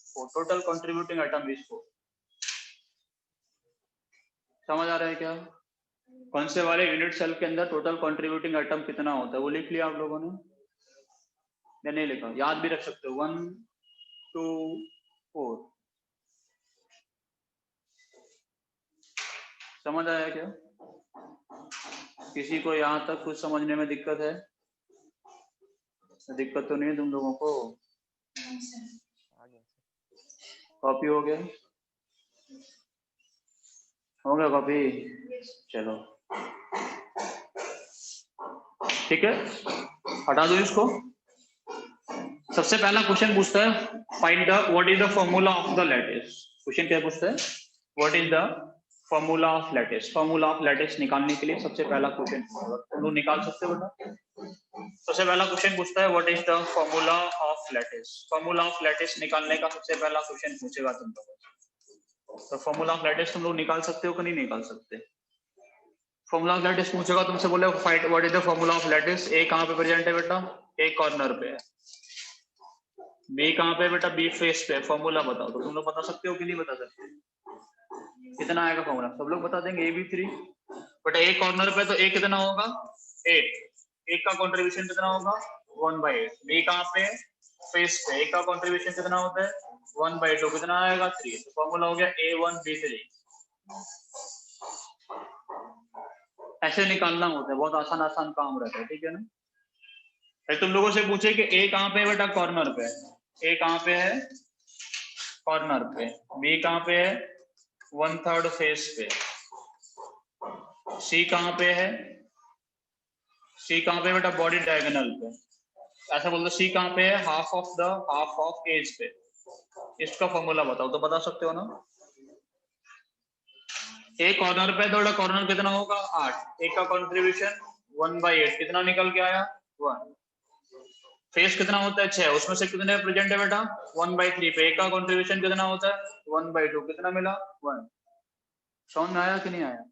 4। Total contributing atom is 4। समझ आ रहा है क्या, कौन से वाले यूनिट सेल के अंदर टोटल कंट्रीब्यूटिंग एटम कितना होता है, वो लिख लिया आप लोगों ने या नहीं लिखा, याद भी रख सकते हो, 1 2 4। समझ आया क्या, किसी को यहाँ तक कुछ समझने में दिक्कत है, दिक्कत तो नहीं है तुम लोगों को, कॉपी हो गया, हो गया कॉपी, चलो ठीक है, हटा दो इसको। सबसे पहला क्वेश्चन पूछता है find the what is the formula of the lattice. Question क्या पूछता है, what is the formula of lattice. Formula of lattice निकालने के लिए सबसे पहला क्वेश्चन तुम लोग निकाल सकते हो बेटा। सबसे पहला क्वेश्चन पूछता है what is the formula of lattice. Formula of lattice निकालने का सबसे पहला क्वेश्चन पूछेगा तुम लोगों से। तो फॉर्मूला ऑफ लैटिस तुम लोग निकाल सकते हो कि नहीं निकाल सकते। फॉर्मूला ऑफ लैटिस पूछेगा तुमसे, बोले find what is the formula of lattice. A कहाँ पे प्रेजेंट है बेटा, ए कॉर्नर पे है। बी कहाँ पे बेटा, बी फेस पे। फॉर्मूला बताओ, तो तुम लोग बता सकते हो कि नहीं बता सकते, कितना आएगा फॉर्मूला, सब लोग बता देंगे, A B 3। But A corner पे तो ए कितना होगा, 8। एक का कंट्रीब्यूशन कितना होगा, 1/8। बी कहाँ पे, फेस पे ए का कंट्रीब्यूशन कितना होता है 1/2 कितना आएगा 3 तो फॉर्मूला हो गया A1B3 ऐसे निकालना होता है बहुत आसान आसान काम रहता है ठीक है ना फिर तुम लोगों से पूछे कि ए कहाँ पे है बेटा कॉर्नर पे ए कहाँ पे है कॉर्नर पे बी कहाँ पे है 1/3 फेस पे सी कहाँ पे है सी कहाँ पे बेटा बॉडी डायगोनल पे ऐसा बोल दो सी कहाँ पे है हाफ ऑफ एज पे इसका फॉर्मूला बताओ तो बता सकते हो ना ए कॉर्नर पे तो कॉर्नर कितना होगा 8 एक का कंट्रीब्यूशन 1/8 कितना निकल के आया 1 फेस कितना होता है 6 उसमें से कितने प्रेजेंट है बेटा 1/3 पे एक का कंट्रीब्यूशन कितना होता है 1/2 कितना मिला 1 समझ में आया कि नहीं आया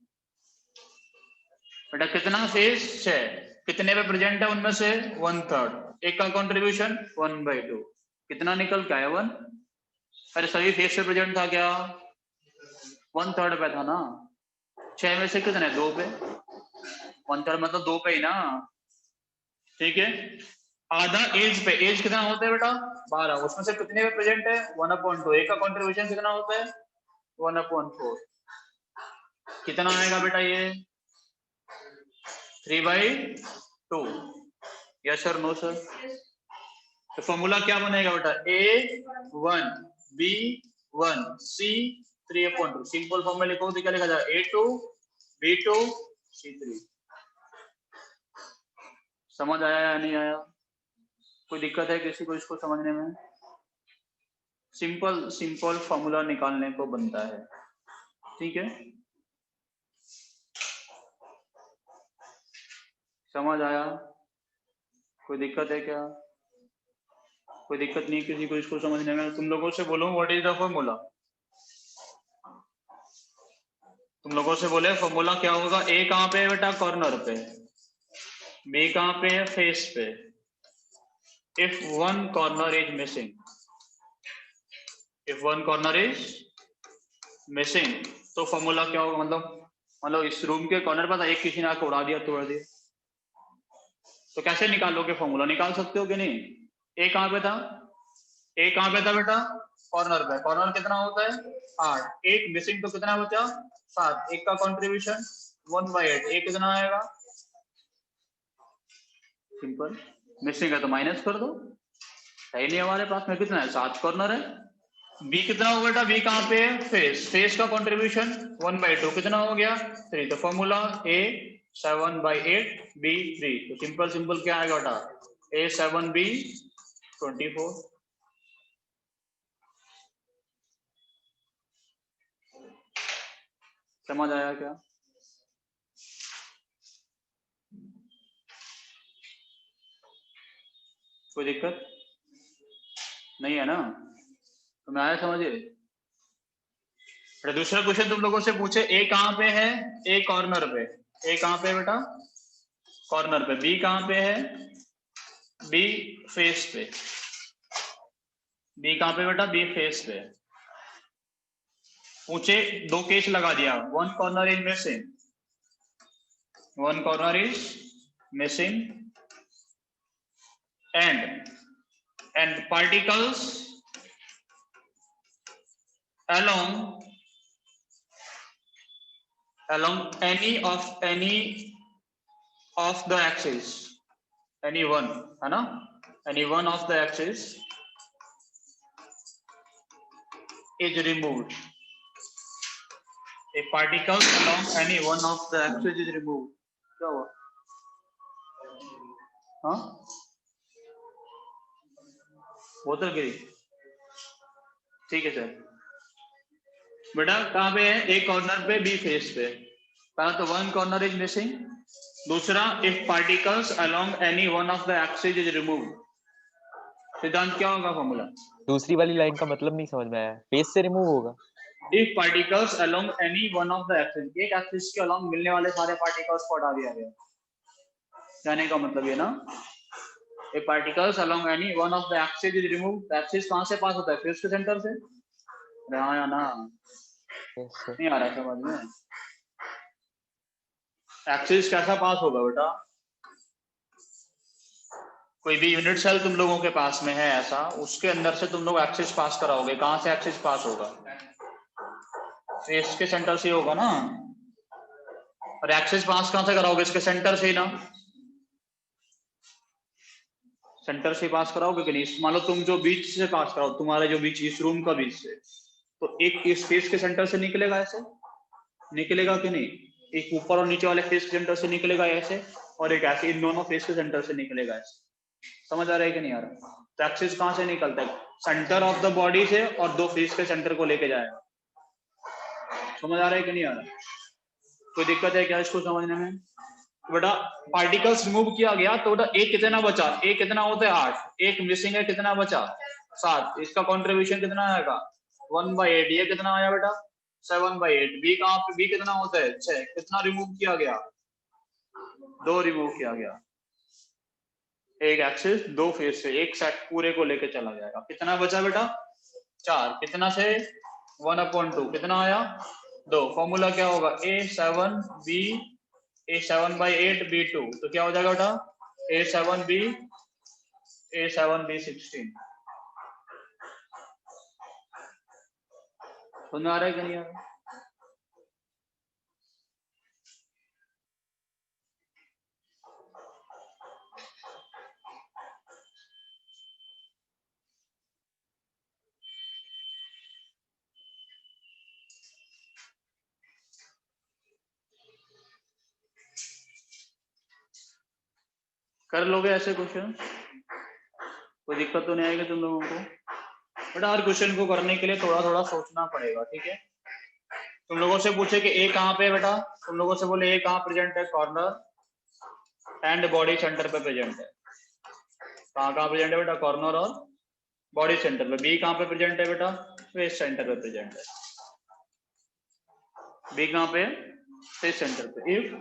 बेटा कितना फेस 6 कितने पे प्रेजेंट है उनमें से 1/3 एक का कंट्रीब्यूशन 1/2 कितना निकल के आया 1 अरे सभी फेस पे प्रेजेंट था क्या 1/3 पे था ना 6 में से कितने 2 पे 1/3 मतलब 2 पे ही ना ठीक है आधा एज पे एज कितना होता है बेटा 12 उसमें से कितने पे प्रेजेंट है 1/2 एक का कंट्रीब्यूशन कितना होता है 1/4 कितना आएगा बेटा ये 3/2 यस सर नो सर तो फॉर्मूला क्या बनेगा बेटा A1 B1 C 3/2 simple form में लिखो तो क्या लिखा जाए A2 B2 C3 समझ आया या नहीं आया कोई दिक्कत है किसी को इसको समझने में सिंपल सिंपल फॉर्मूला निकालने को बनता है ठीक है समझ आया कोई दिक्कत है क्या कोई दिक्कत नहीं किसी को इसको समझने में तुम लोगों से बोलो व्हाट इज द फॉर्मूला तुम लोगों से बोले फॉर्मूला क्या होगा ए कहाँ पे है बेटा कॉर्नर पे बी कहाँ पे है फेस पे if one corner is missing तो फॉर्मूला क्या होगा मतलब इस रूम के कॉर्नर पर एक किसी ने आके उड़ा दिया तोड़ दिया तो कैसे निकालोगे फॉर्मूला निकाल सकते हो कि नहीं ए कहाँ पे था ए कहाँ पे था बेटा कॉर्नर पे कॉर्नर कितना होता है 8 एक मिसिंग तो कितना बचा 7 एक का कंट्रीब्यूशन 1/8 एक कितना आएगा सिंपल मिसिंग है तो माइनस कर दो है नहीं हमारे पास में कितना है 7 कॉर्नर है बी कितना होगा बेटा बी कहाँ पे है फेस का कंट्रीब्यूशन 1/2 कितना हो गया 3 तो फॉर्मूला A 7/8 B 3 तो सिंपल क्या आएगा बेटा A 7 B 24 समझ आया क्या कोई दिक्कत नहीं है ना तो मैं आया समझिए दूसरा क्वेश्चन तुम लोगों से पूछे ए कहाँ पे है ए कॉर्नर पे ए कहाँ पे है बेटा कॉर्नर पे बी कहाँ पे है बी फेस पे बी कहाँ पे बेटा बी फेस पे पूछे 2 केस लगा दिया one corner is missing and particles along any of the axis any one है ना any one of the axis is removed a particles along any one of the axis is removed क्या हुआ हाँ बोतल गिरी ठीक है सर बेटा कहाँ पे है एक कॉर्नर पे बी फेस पे पहला तो वन कॉर्नर इज मिसिंग दूसरा if particles along any one of the axis is removed सिद्धांत क्या होगा फॉर्मूला दूसरी वाली लाइन का मतलब नहीं समझ में आया फेस से रिमूव होगा if particles along any one of the axis एक एक्सिस के अलोंग मिलने वाले सारे पार्टिकल्स को हटा दिया गया कहने का मतलब ये ना if particles along any one of the axis is removed axis कहां से पास होता है फेस के सेंटर से हाँ या ना नहीं आ रहा समझ में एक्सिस कैसा पास होगा बेटा कोई भी यूनिट सेल तुम लोगों के पास में है ऐसा, उसके अंदर से तुम लोग एक्सिस पास कराओगे। कहां से एक्सिस पास होगा? फेस के सेंटर से होगा ना। और एक्सिस पास कहां से कराओगे? इसके सेंटर से ही ना। सेंटर से पास कराओगे कि नहीं? मान लो तुम जो बीच से पास कराओ, तुम्हारे जो बीच इस रूम का बीच से, तो एक इस फेस के सेंटर से निकलेगा, ऐसे निकलेगा कि नहीं? एक ऊपर और नीचे वाले फेस के सेंटर से निकलेगा ऐसे, और एक ऐसे, इन दोनों फेस के सेंटर से निकलेगा ऐसे। समझ आ रहा है कि नहीं आ रहा? तो एक्सिस कहां से निकलता है? सेंटर ऑफ द बॉडी से, और दो फेस के सेंटर को लेके जाएगा। समझ आ रहा है कि नहीं आ रहा? कोई दिक्कत है क्या इसको समझने में? बेटा पार्टिकल्स रिमूव किया गया तो बेटा एक कितना बचा? एक कितना होता है? 8। एक मिसिंग है, कितना बचा? 7। इसका कंट्रीब्यूशन कितना आएगा? 1/8। ये कितना आया बेटा? 7/8। बी कहां पे? बी कितना होता है? 6। कितना रिमूव किया गया? 2 रिमूव किया गया। एक एक्सिस दो फेस से एक सेट पूरे को लेके चला जाएगा। कितना बचा बेटा? 4। कितना से? 1/2। कितना आया? 2। फॉर्मूला क्या होगा? A7/8 B2। तो क्या हो जाएगा बेटा? A7B 16। समझ आ रहा है कि नहीं आ रहा? कर लोगे ऐसे क्वेश्चन? कोई दिक्कत तो नहीं आएगी तुम लोगों को? बेटा हर क्वेश्चन को करने के लिए थोड़ा थोड़ा सोचना पड़ेगा, ठीक है? तुम लोगों से पूछे कि ए कहाँ पे बेटा, तुम लोगों से बोले ए कहाँ प्रेजेंट है? कॉर्नर एंड बॉडी सेंटर पे प्रेजेंट है। कहाँ कहाँ प्रेजेंट है बेटा? कॉर्नर और बॉडी सेंटर पे। बी कहाँ पे प्रेजेंट है बेटा? फेस सेंटर पे प्रेजेंट है। बी कहाँ पे? फेस सेंटर पे। इफ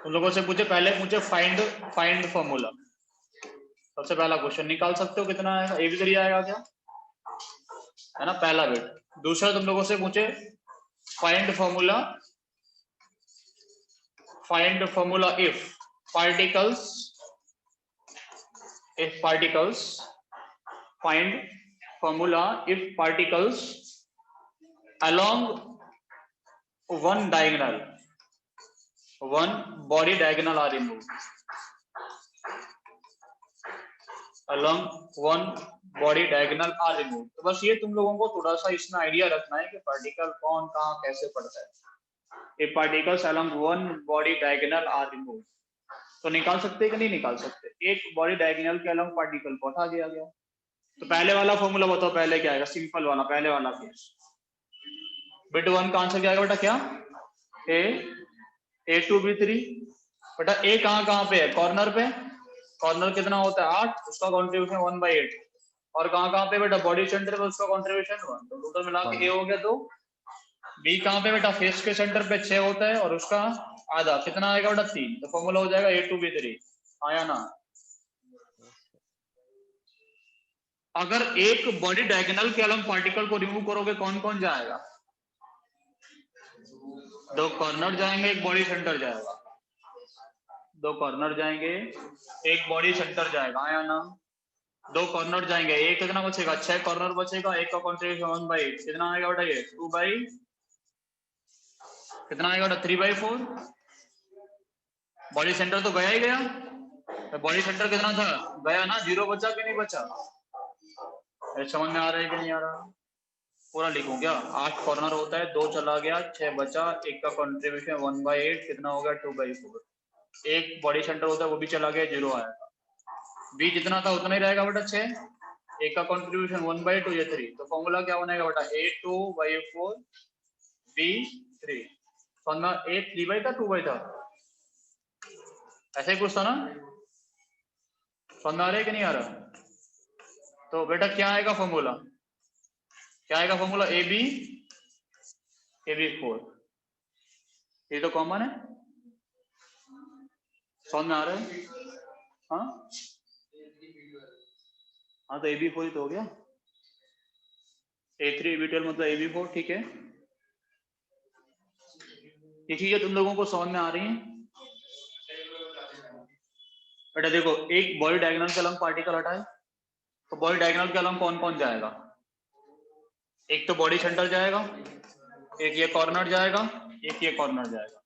तुम लोगों से पूछे, पहले पूछे फाइंड फॉर्मूला, सबसे पहला क्वेश्चन निकाल सकते हो कितना आएगा? ए भी करिए आएगा क्या, है ना, पहला बिट। दूसरा तुम लोगों से पूछे find formula if particles find formula if particles along one body diagonal are removed, along one body diagonal are removed। तो बस ये तुम लोगों को थोड़ा सा इसमें आइडिया रखना है कि पार्टिकल कौन कहाँ कैसे पड़ता है। if particles along one body diagonal are removed, तो निकाल सकते कि नहीं निकाल सकते? एक बॉडी डायगोनल के अलॉन्ग पार्टिकल को हटा दिया गया। तो पहले वाला फॉर्मूला बताओ, पहले क्या आएगा? सिंपल वाला, पहले वाला केस। बिट 1 का आंसर क्या आएगा बेटा? क्या? A2 B3। बेटा ए कहाँ पे है? कॉर्नर पे। कॉर्नर कितना होता है? 8। उसका कॉन्ट्रीब्यूशन 1/8। और कहाँ पे बेटा? बॉडी सेंटर पे उसका कॉन्ट्रीब्यूशन 1। तो टोटल मिला के ए हो गया 2। बी कहाँ पे बेटा? फेस के सेंटर पे 6 होता है, और उसका आधा कितना आएगा बेटा? 3। तो फॉर्मूला हो जाएगा A2 B3। आया ना? अगर एक बॉडी डायगोनल के अलॉन्ग पार्टिकल को रिमूव करोगे, कौन कौन जाएगा? 2 कॉर्नर जाएंगे, एक बॉडी सेंटर जाएगा। 2 कॉर्नर जाएंगे, एक बॉडी सेंटर जाएगा। आया ना? 2 कॉर्नर जाएंगे, एक कितना बचेगा? 6 कॉर्नर बचेगा। एक का कॉन्ट्रीब्यूशन 1/8। कितना आएगा बेटा? ये 2 कितना आएगा बेटा? 3/4। बॉडी सेंटर तो गया ही गया। तो बॉडी सेंटर कितना था? गया ना, 0 बचा कि नहीं बचा? समझ में आ रहा है कि नहीं आ रहा? पूरा लिखूं क्या? 8 कॉर्नर होता है, 2 चला गया, 6 बचा, एक का कंट्रीब्यूशन 1/8। कितना हो गया? 2/4। एक बॉडी सेंटर होता है, वो भी चला गया, 0 आएगा। बी जितना था उतना ही रहेगा बेटा, 6। एक का कंट्रीब्यूशन 1/2, ये 3। तो फॉर्मूला क्या बनेगा बेटा? A2/4 B3। A 3/2 था, 2/2 था, ऐसे ही कुछ था ना? समझ आ रहा है कि नहीं आ रहा? तो बेटा क्या आएगा फॉर्मूला? क्या आएगा फॉर्मूला? AB4। ये तो कॉमन है, समझ में आ रहा है? हाँ हाँ, तो AB4 ही तो हो गया। A3 AB12 मतलब AB4। ठीक है, ये चीजें तुम लोगों को समझ में आ रही हैं? बेटा देखो, एक बॉडी डायगोनल के अलग पार्टिकल हटाए तो बॉडी डायगोनल के अलग कौन कौन जाएगा? एक तो बॉडी सेंटर जाएगा, एक ये कॉर्नर जाएगा, एक ये कॉर्नर जाएगा।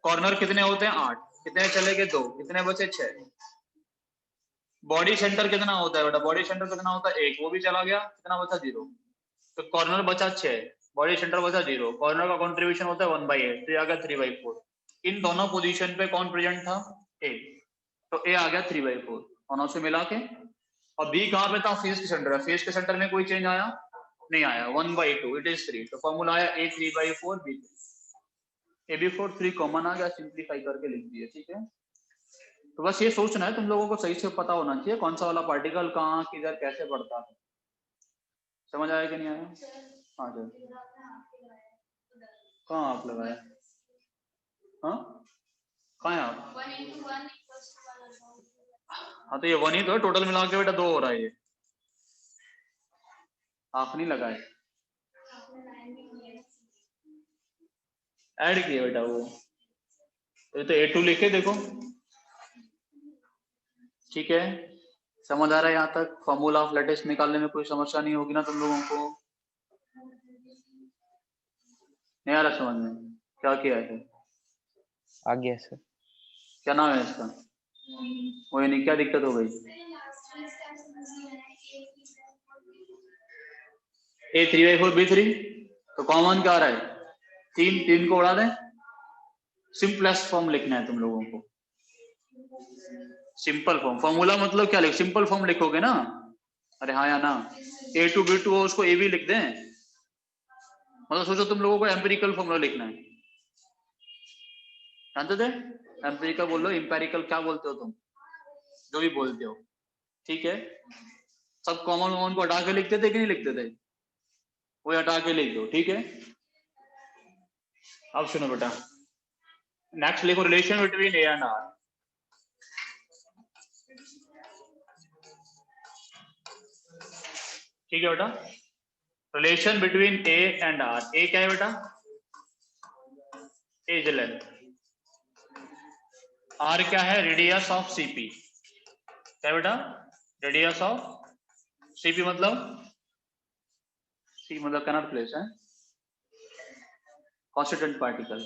कॉर्नर कितने होते हैं? 8। कितने चले गए? 2। कितने बचे? 6। बॉडी सेंटर कितना होता है बेटा? बॉडी सेंटर कितना होता है? 1। वो भी चला गया, कितना बचा? 0। तो कॉर्नर बचा 6, बॉडी सेंटर बचा 0। कॉर्नर का कंट्रीब्यूशन होता है 1/8, तो ये आ गया 3/4। इन दोनों पोजीशन पे कौन प्रेजेंट था? ए। तो ए आ गया 3/4 दोनों से मिला के। और बी कहाँ पे था? फेस के सेंटर है। फेस के सेंटर में कोई चेंज आया? नहीं आया। 1/2 इट इज 3। तो फॉर्मूला आया ए 3/4 बी 3। ए बी 4 3 कॉमन आ गया, सिंप्लीफाई करके लिख दिए। ठीक है, तो बस ये सोचना है तुम लोगों को, सही से पता होना चाहिए कौन सा वाला पार्टिकल कहाँ किधर कैसे बढ़ता है। समझ आया कि नहीं आया? हाँ सर, कहाँ आप लगाया? हाँ, कहाँ है आप? हाँ तो ये 1 ही तो है, टोटल मिला के बेटा 2 हो रहा है ये। आप नहीं लगाए, ऐड किए बेटा वो। तो A2 लिखे देखो। ठीक है, समझ आ रहा है यहाँ तक? फॉर्मूला ऑफ लैटिस निकालने में कोई समस्या नहीं होगी ना तुम लोगों को? नहीं आ रहा समझ में? क्या किया है? आ गया सर। क्या नाम है इसका? वही नहीं, क्या दिक्कत हो गई? A 3/4 B 3, तो कॉमन क्या आ रहा है? 3 को उड़ा दें। सिंपलेस्ट फॉर्म लिखना है तुम लोगों को। सिंपल फॉर्म, फॉर्मूला मतलब क्या लिख, सिंपल फॉर्म लिखोगे ना? अरे हाँ या ना? A2 B2 हो उसको AB लिख दें। मतलब सोचो तुम लोगों को एम्पिरिकल फॉर्मूला लिखना है, जानते थे? एम्पिरिकल बोल लो, इंपेरिकल क्या बोलते हो तुम, जो भी बोलते हो। ठीक है, सब कॉमन वॉमन को हटा के लिखते थे कि नहीं लिखते थे? वो हटा के लिख दो। ठीक है, अब सुनो बेटा, नेक्स्ट लिखो relation between A and R. ठीक है बेटा, relation between A and R. A क्या है बेटा? Edge length. आर क्या है? Radius of CP. क्या बेटा? रेडियस ऑफ सीपी मतलब सी मतलब कनॉट प्लेस है, कॉन्स्टिट्यूएंट पार्टिकल।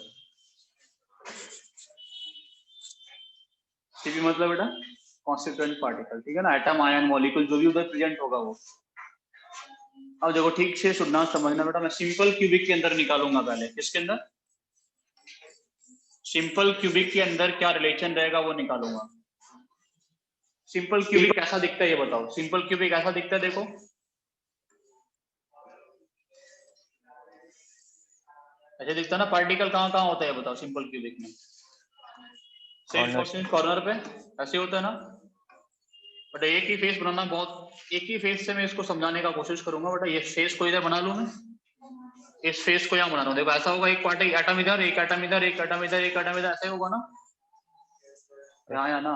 सीपी मतलब बेटा कॉन्स्टिट्यूएंट पार्टिकल। ठीक है ना, एटम, आयन, मॉलिक्यूल जो भी उधर प्रेजेंट होगा वो। अब देखो ठीक से सुनना समझना बेटा, मैं सिंपल क्यूबिक के अंदर निकालूंगा पहले। किसके अंदर? सिंपल क्यूबिक के अंदर क्या रिलेशन रहेगा वो निकालूंगा। सिंपल क्यूबिक कैसा दिखता है ये बताओ। सिंपल क्यूबिक ऐसा दिखता है, देखो ऐसे दिखता है ना। पार्टिकल कहाँ कहाँ होता है बताओ सिंपल क्यूबिक में? सिर्फ कॉर्नर पे ऐसे होता है ना। बट एक ही फेस बनाना बहुत, एक ही फेस से मैं इसको समझाने का कोशिश करूंगा। बेटा ये फेस को इधर बना लूं मैं, इस फेस को यहाँ बना रहा हूँ। देखो ऐसा होगा, एक पार्टी एटम इधर, एक एटम इधर, एक एटम इधर, एक एटम इधर, ऐसे होगा ना? यहाँ या ना?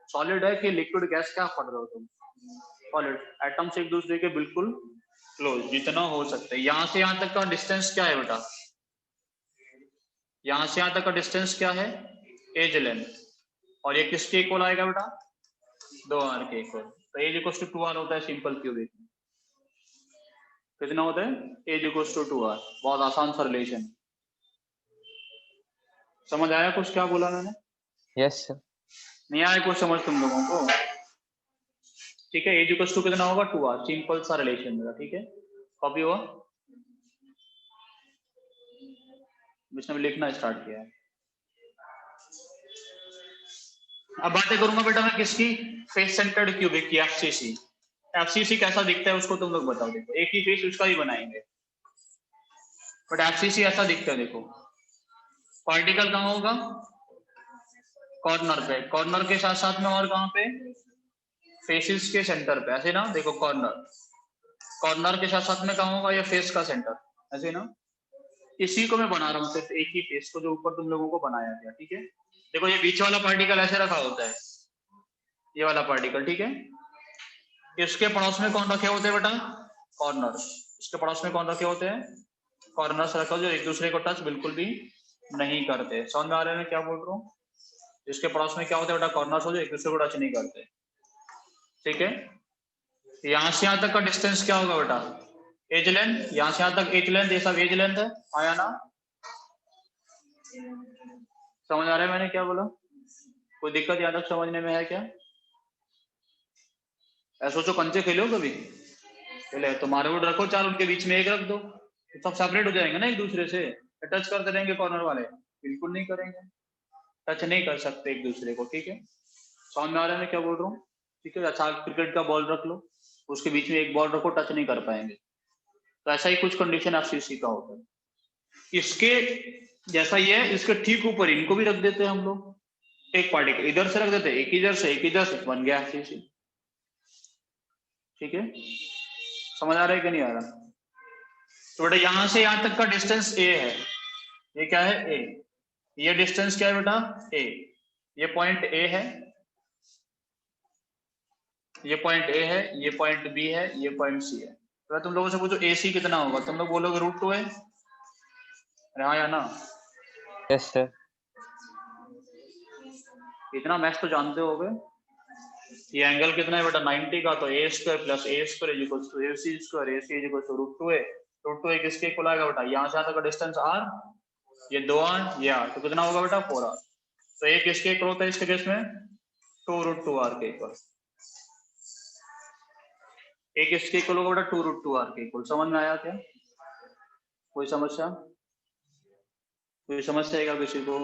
सॉलिड है कि लिक्विड गैस, क्या पढ़ रहे हो तुम? सॉलिड। एटम्स एक दूसरे के बिल्कुल क्लोज जितना हो सकते हैं। यहाँ से यहाँ तक का डिस्टेंस क्या है बेटा? यहाँ से यहाँ तक का डिस्टेंस क्या है? Edge length. और ये किसके इक्वल आएगा बेटा? 2r के इक्वल। तो एज इक्वल टू 2r होता है सिंपल क्यूबिक में। कितना होता है? Edge equal to 2r। बहुत आसान सा रिलेशन। समझ आया कुछ क्या बोला मैंने? Yes sir. नहीं आया कुछ समझ तुम लोगों को? ठीक है, एज इक्वल टू कितना होगा? 2r। सिंपल सा रिलेशन मेरा। ठीक है, कॉपी हुआ? जिसने भी लिखना स्टार्ट किया है। अब बातें करूंगा बेटा मैं किसकी? फेस सेंटर्ड क्यूबिक की, एफसीसी। एफसीसी कैसा दिखता है उसको तुम लोग बताओ। देखो एक ही फेस उसका ही बनाएंगे, बट एफसीसी ऐसा दिखता है। देखो पार्टिकल कहाँ होगा? कॉर्नर पे। कॉर्नर के साथ साथ में और कहाँ पे? फेसिस के सेंटर पे, ऐसे ना। देखो कॉर्नर, कॉर्नर के साथ साथ में कहाँ होगा? ये फेस का सेंटर, ऐसे ना। इसी को मैं बना रहा हूँ, सिर्फ एक ही फेस को जो ऊपर तुम लोगों को बनाया गया। ठीक है, देखो ये बीच वाला पार्टिकल ऐसे रखा होता है, ये वाला पार्टिकल। ठीक है, इसके पड़ोस में कौन रखे होते हैं बेटा? कॉर्नर। इसके पड़ोस में कौन रखे होते हैं? कॉर्नर्स रखो, जो एक दूसरे को टच बिल्कुल भी नहीं करते। समझ में आ रहे हैं क्या बोल रहा हूँ? इसके पड़ोस में क्या होता है बेटा, कॉर्नर्स हो जो एक दूसरे को टच नहीं करते, ठीक है। यहाँ से यहाँ तक का डिस्टेंस क्या होगा बेटा, एज लेंथ, यहाँ से यहाँ तक एज लेंथ, ये सब एज लेंथ है, आया ना, समझ आ रहा है मैंने क्या बोला, कोई दिक्कत यहाँ तक समझने में है क्या? ऐसा सोचो कंचे खेलो कभी, पहले तो मार्बल रखो चार, उनके बीच में एक रख दो, तो सब सेपरेट हो जाएंगे ना एक दूसरे से, टच करते रहेंगे कॉर्नर वाले, बिल्कुल नहीं करेंगे, टच नहीं कर सकते एक दूसरे को, ठीक है। समझ में आ रहा है मैं क्या बोल रहा हूँ, ठीक है। अच्छा क्रिकेट का बॉल रख लो, उसके बीच में एक बॉल रखो, टच नहीं कर पाएंगे, तो ऐसा ही कुछ कंडीशन एफसीसी का होता है। इसके जैसा ये है, इसके ठीक ऊपर इनको भी रख देते हैं हम लोग, एक पार्टिकल इधर से रख देते हैं, एक इधर से एक इधर से, बन गया एफसीसी, ठीक है। समझ आ रहा है कि नहीं आ रहा? तो बेटा यहां से यहां तक का डिस्टेंस ए है, ये क्या है ए, ये डिस्टेंस क्या है बेटा ए, ये पॉइंट ए है, ये पॉइंट ए है, ये पॉइंट बी है, ये पॉइंट सी है। तो तुम लोगों से पूछो ए सी कितना होगा, तुम लोग बोलोगे √2 है, हाँ या ना? Yes sir. इतना मैथ्स तो जानते होगे। ये एंगल कितना है बेटा 90 का, तो a square plus a square equals to ac square, ac equals to √2 है, √2 किसके इक्वल आएगा बेटा, यहाँ से यहाँ तक का डिस्टेंस r, ये 2r ये r, तो कितना होगा बेटा 4r। तो a किसके इक्वल होता है इसके केस में, 2√2r के इक्वल, a किसके इक्वल होगा बेटा 2√2r के इक्वल। समझ में आया क्या, कोई समस्या, कोई समस्या है क्या किसी को?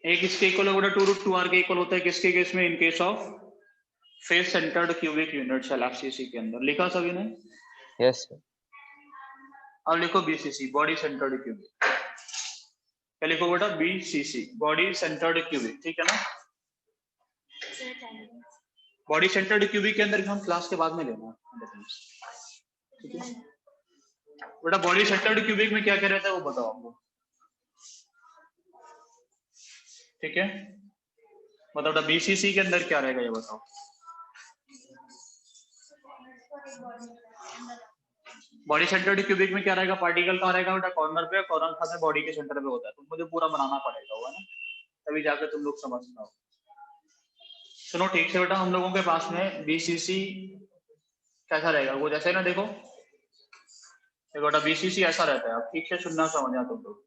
एक इसके इक्वल होगा 2√2r के इक्वल होता है किसके केस में, in case of face centered cubic unit cell FCC के अंदर। लिखा सभी ने? Yes sir. अब लिखो बीसीसी, बॉडी सेंटर्ड क्यूबिक, क्या लिखो बेटा, बीसीसी बॉडी सेंटर्ड क्यूबिक, ठीक है ना। बॉडी सेंटर्ड क्यूबिक के अंदर हम क्लास के बाद में लेना, ठीक है बेटा। बॉडी सेंटर्ड क्यूबिक में क्या क्या रहता है वो बताओ आपको, ठीक है बताओ बेटा, बीसीसी के अंदर क्या रहेगा ये बताओ। बॉडी सेंटर्ड क्यूबिक में क्या रहेगा, पार्टिकल कहाँ रहेगा बेटा, कॉर्नर पे, कॉर्नर खास में बॉडी के सेंटर पे होता है, तो मुझे पूरा बनाना पड़ेगा होगा ना, तभी जाकर तुम लोग समझ पाओ। सुनो ठीक से बेटा, हम लोगों के पास में बीसीसी कैसा रहेगा वो, जैसे ना देखो बेटा बीसीसी ऐसा रहता है, अब ठीक से सुनना समझना तुम लोग,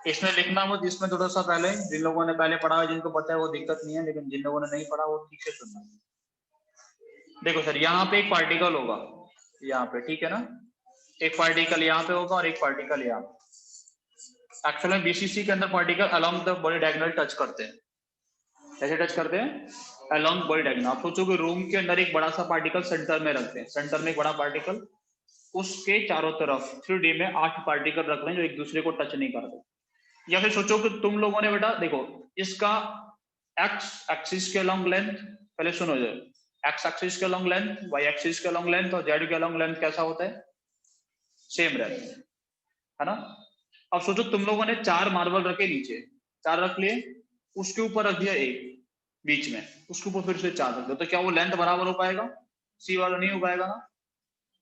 इसमें लिखना मत, इसमें थोड़ा सा पहले, जिन लोगों ने पहले पढ़ा है जिनको पता है वो दिक्कत नहीं है, लेकिन जिन लोगों ने नहीं पढ़ा वो ठीक से सुनना। देखो सर यहाँ पे एक पार्टिकल होगा यहाँ पे, ठीक है ना, एक पार्टिकल यहाँ पे होगा और एक पार्टिकल यहाँ पे। एक्चुअल में बीसीसी के अंदर particle along the body diagonal touch करते हैं, कैसे टच करते हैं, अलोंग बॉडी डायगोनल। आप सोचो कि रूम के अंदर एक बड़ा सा पार्टिकल सेंटर में रखते हैं, सेंटर में एक बड़ा पार्टिकल, उसके चारों तरफ 3D में 8 पार्टिकल रख रहे हैं जो एक दूसरे को टच नहीं करते। या फिर सोचो कि तुम लोगों ने बेटा देखो इसका एक्स एक्सिस के लॉन्ग लेंथ, पहले सुनो जो एक्स एक्सिस के लॉन्ग लेंथ, वाई एक्सिस के लॉन्ग लेंथ और जेड के लॉन्ग लेंथ कैसा होता है, सेम रहता है ना। अब सोचो तुम लोगों ने 4 मार्बल रखे नीचे, 4 रख लिए, उसके ऊपर रख दिया एक बीच में, उसके ऊपर फिर से 4 रख दो, तो क्या वो लेंथ बराबर हो पाएगा, सी वाला नहीं हो पाएगा ना।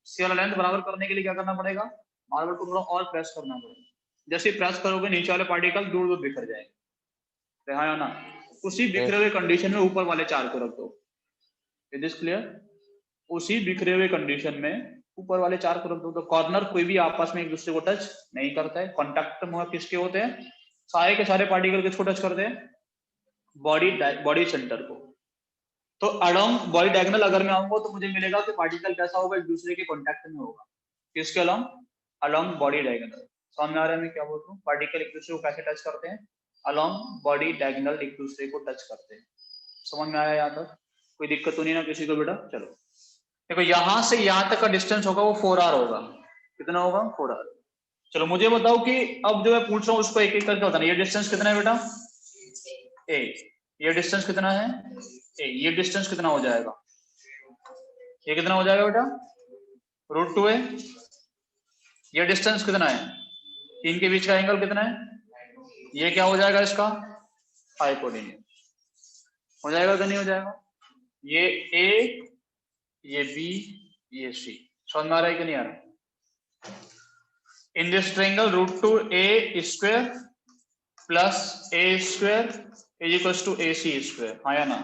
सी वाला लेंथ बराबर करने के लिए क्या करना पड़ेगा, मार्बल को थोड़ा और प्रेस करना पड़ेगा, जैसे प्रेस करोगे नीचे वाले पार्टिकल दूर दूर बिखर जाएंगे, हाँ या ना। उसी बिखरे हुए कंडीशन में ऊपर वाले 4 को रख दो, इट इज क्लियर। उसी बिखरे हुए कंडीशन में ऊपर वाले 4 को रख दो, तो कॉर्नर कोई भी आपस में एक दूसरे को टच नहीं करता है। कॉन्टैक्ट में किसके होते हैं, सारे के सारे पार्टिकल किसको टच करते हैं, बॉडी सेंटर को। तो अलोंग बॉडी डायगोनल अगर मैं आऊंगा तो मुझे मिलेगा कि पार्टिकल कैसा होगा, एक दूसरे के कॉन्टैक्ट में होगा, किसके अलोंग, अलोंग बॉडी डायगोनल। समझ आ रहा है मैं क्या बोल रहा हूँ, पार्टिकल एक दूसरे को कैसे टच करते हैं, अलोंग बॉडी डायगोनल एक दूसरे को टच करते हैं। समझ में आया यहाँ तक, कोई दिक्कत तो नहीं ना किसी को बेटा। चलो देखो यहां से यहां तक का डिस्टेंस होगा वो 4r होगा, कितना होगा 4r। चलो मुझे बताओ कि अब जो मैं पूछ रहा हूँ उसको एक एक करके बताना, ये डिस्टेंस कितना है बेटा ए, ये डिस्टेंस कितना है ए, ये डिस्टेंस कितना हो जाएगा, ये कितना हो जाएगा बेटा √2 है। ये डिस्टेंस कितना है, इनके बीच का एंगल कितना है, ये क्या हो जाएगा इसका हाइपोटेन्यूज, हो जाएगा कि नहीं हो जाएगा, ये ए, ये बी, ये सी। समझ में आ रहा है कि नहीं आ रहा। In this triangle √2a² plus A square is equal to A C square, हाँ या ना।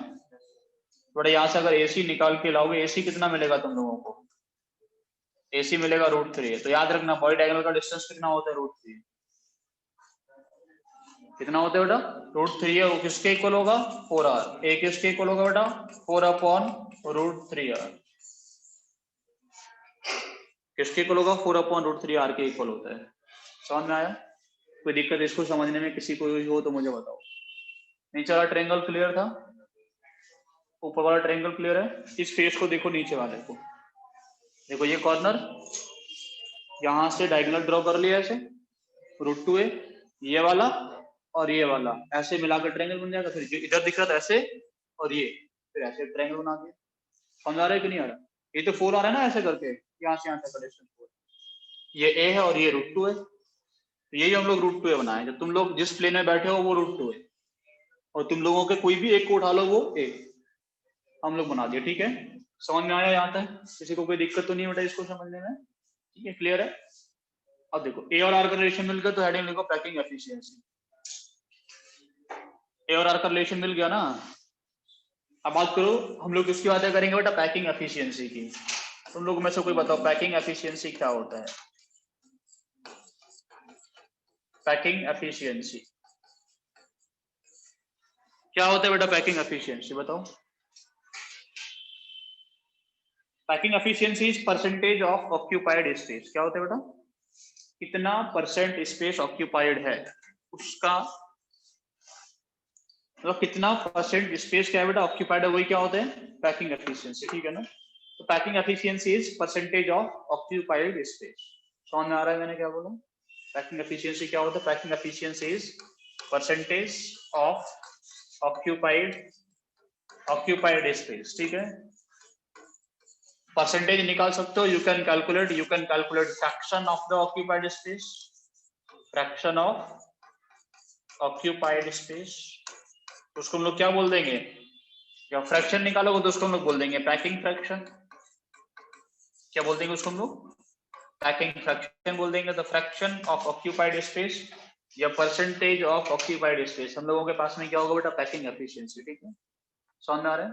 बड़ा यहाँ से अगर ए सी निकाल के लाओगे, ए सी कितना मिलेगा तुम लोगों को, ए सी मिलेगा √3। तो याद रखना बॉडी डायगोनल का डिस्टेंस कितना होता है, √3। कितना होता है बेटा, √3 है। वो किसके इक्वल होगा, 4r। ए किसके इक्वल होगा बेटा, 4/√3r। किसके इक्वल होगा, 4/√3r के इक्वल होता है। समझ में आया, कोई दिक्कत इसको समझने में किसी को हो तो मुझे बताओ। नीचे वाला ट्रायंगल क्लियर था, ऊपर वाला ट्रायंगल क्लियर है। इस फेस को देखो, नीचे वाले को देखो, ये कॉर्नर यहां से डायगोनल ड्रॉ कर लिया ऐसे, √2a, ये वाला और ये वाला ऐसे मिलाकर ट्रायंगल बन जाएगा। फिर जो इधर दिख रहा था ऐसे, और ये फिर ऐसे ट्रायंगल बना दिया। समझ आ रहा है कि नहीं आ रहा, ये तो 4 आ रहा है ना ऐसे करके, यहाँ से यहाँ तक का डिस्टेंस 4, ये a है और ये √2 है। तो यही हम लोग √2a बनाए। जब तुम लोग जिस प्लेन में बैठे हो वो √2 है, और तुम लोगों के कोई भी एक को उठा लो वो a, हम लोग बना दिए। ठीक है, समझ में आया यहाँ तक, किसी को कोई दिक्कत तो नहीं बेटा इसको समझने में, ठीक है, क्लियर है। अब देखो ए और आर का रिलेशन मिल गया, तो हेडिंग लिखो पैकिंग एफिशिएंसी। ए और आर का रिलेशन मिल गया ना। अब बात करो, हम लोग किसकी बातें करेंगे बेटा, पैकिंग एफिशिएंसी की। तुम लोग में से कोई बताओ पैकिंग एफिशिएंसी क्या होता है। पैकिंग एफिशिएंसी क्या होता है बेटा, पैकिंग एफिशिएंसी बताओ। Packing efficiency is percentage of occupied space. क्या होता है बेटा, कितना परसेंट स्पेस ऑक्यूपाइड है उसका, मतलब कितना परसेंट स्पेस क्या है बेटा ऑक्यूपाइड है, वही क्या होता है, पैकिंग एफिशिएंसी। ठीक है ना, तो packing efficiency is percentage of occupied space. समझ में आ रहा है मैंने क्या बोला, पैकिंग एफिशिएंसी क्या होता है, packing efficiency is percentage of occupied space. ठीक है, परसेंटेज निकाल सकते हो, you can calculate fraction of the occupied space, fraction of occupied space, उसको हम लोग क्या बोल देंगे, या फ्रैक्शन निकालोगे तो उसको हम लोग बोल देंगे पैकिंग फ्रैक्शन। क्या बोल देंगे उसको हम लोग, पैकिंग फ्रैक्शन बोल देंगे। तो फ्रैक्शन ऑफ ऑक्यूपाइड स्पेस या परसेंटेज ऑफ ऑक्यूपाइड स्पेस, हम लोगों के पास में क्या होगा बेटा, पैकिंग एफिशिएंसी। ठीक है, समझ में आ रहा है।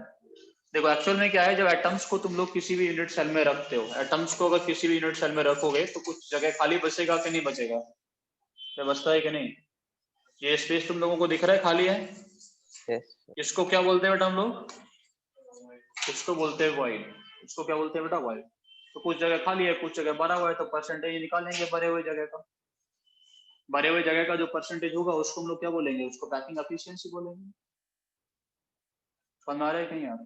देखो एक्चुअल में क्या है, जब एटम्स को तुम लोग किसी भी यूनिट सेल में रखते हो, एटम्स को अगर किसी भी यूनिट सेल में रखोगे तो कुछ जगह खाली बचेगा कि नहीं बचेगा, क्या बचता है कि नहीं। ये स्पेस तुम लोगों को दिख रहा है खाली है, यस इसको क्या बोलते हैं बेटा हम लोग, इसको बोलते हैं वॉइड। इसको क्या बोलते हैं बेटा, वॉइड। तो कुछ जगह खाली है, कुछ जगह भरा हुआ है, तो परसेंटेज निकालेंगे भरे हुए जगह का। भरे हुए जगह का जो परसेंटेज होगा उसको हम लोग क्या बोलेंगे, उसको पैकिंग एफिशिएंसी बोलेंगे। समझ आ रहा है कहीं यार,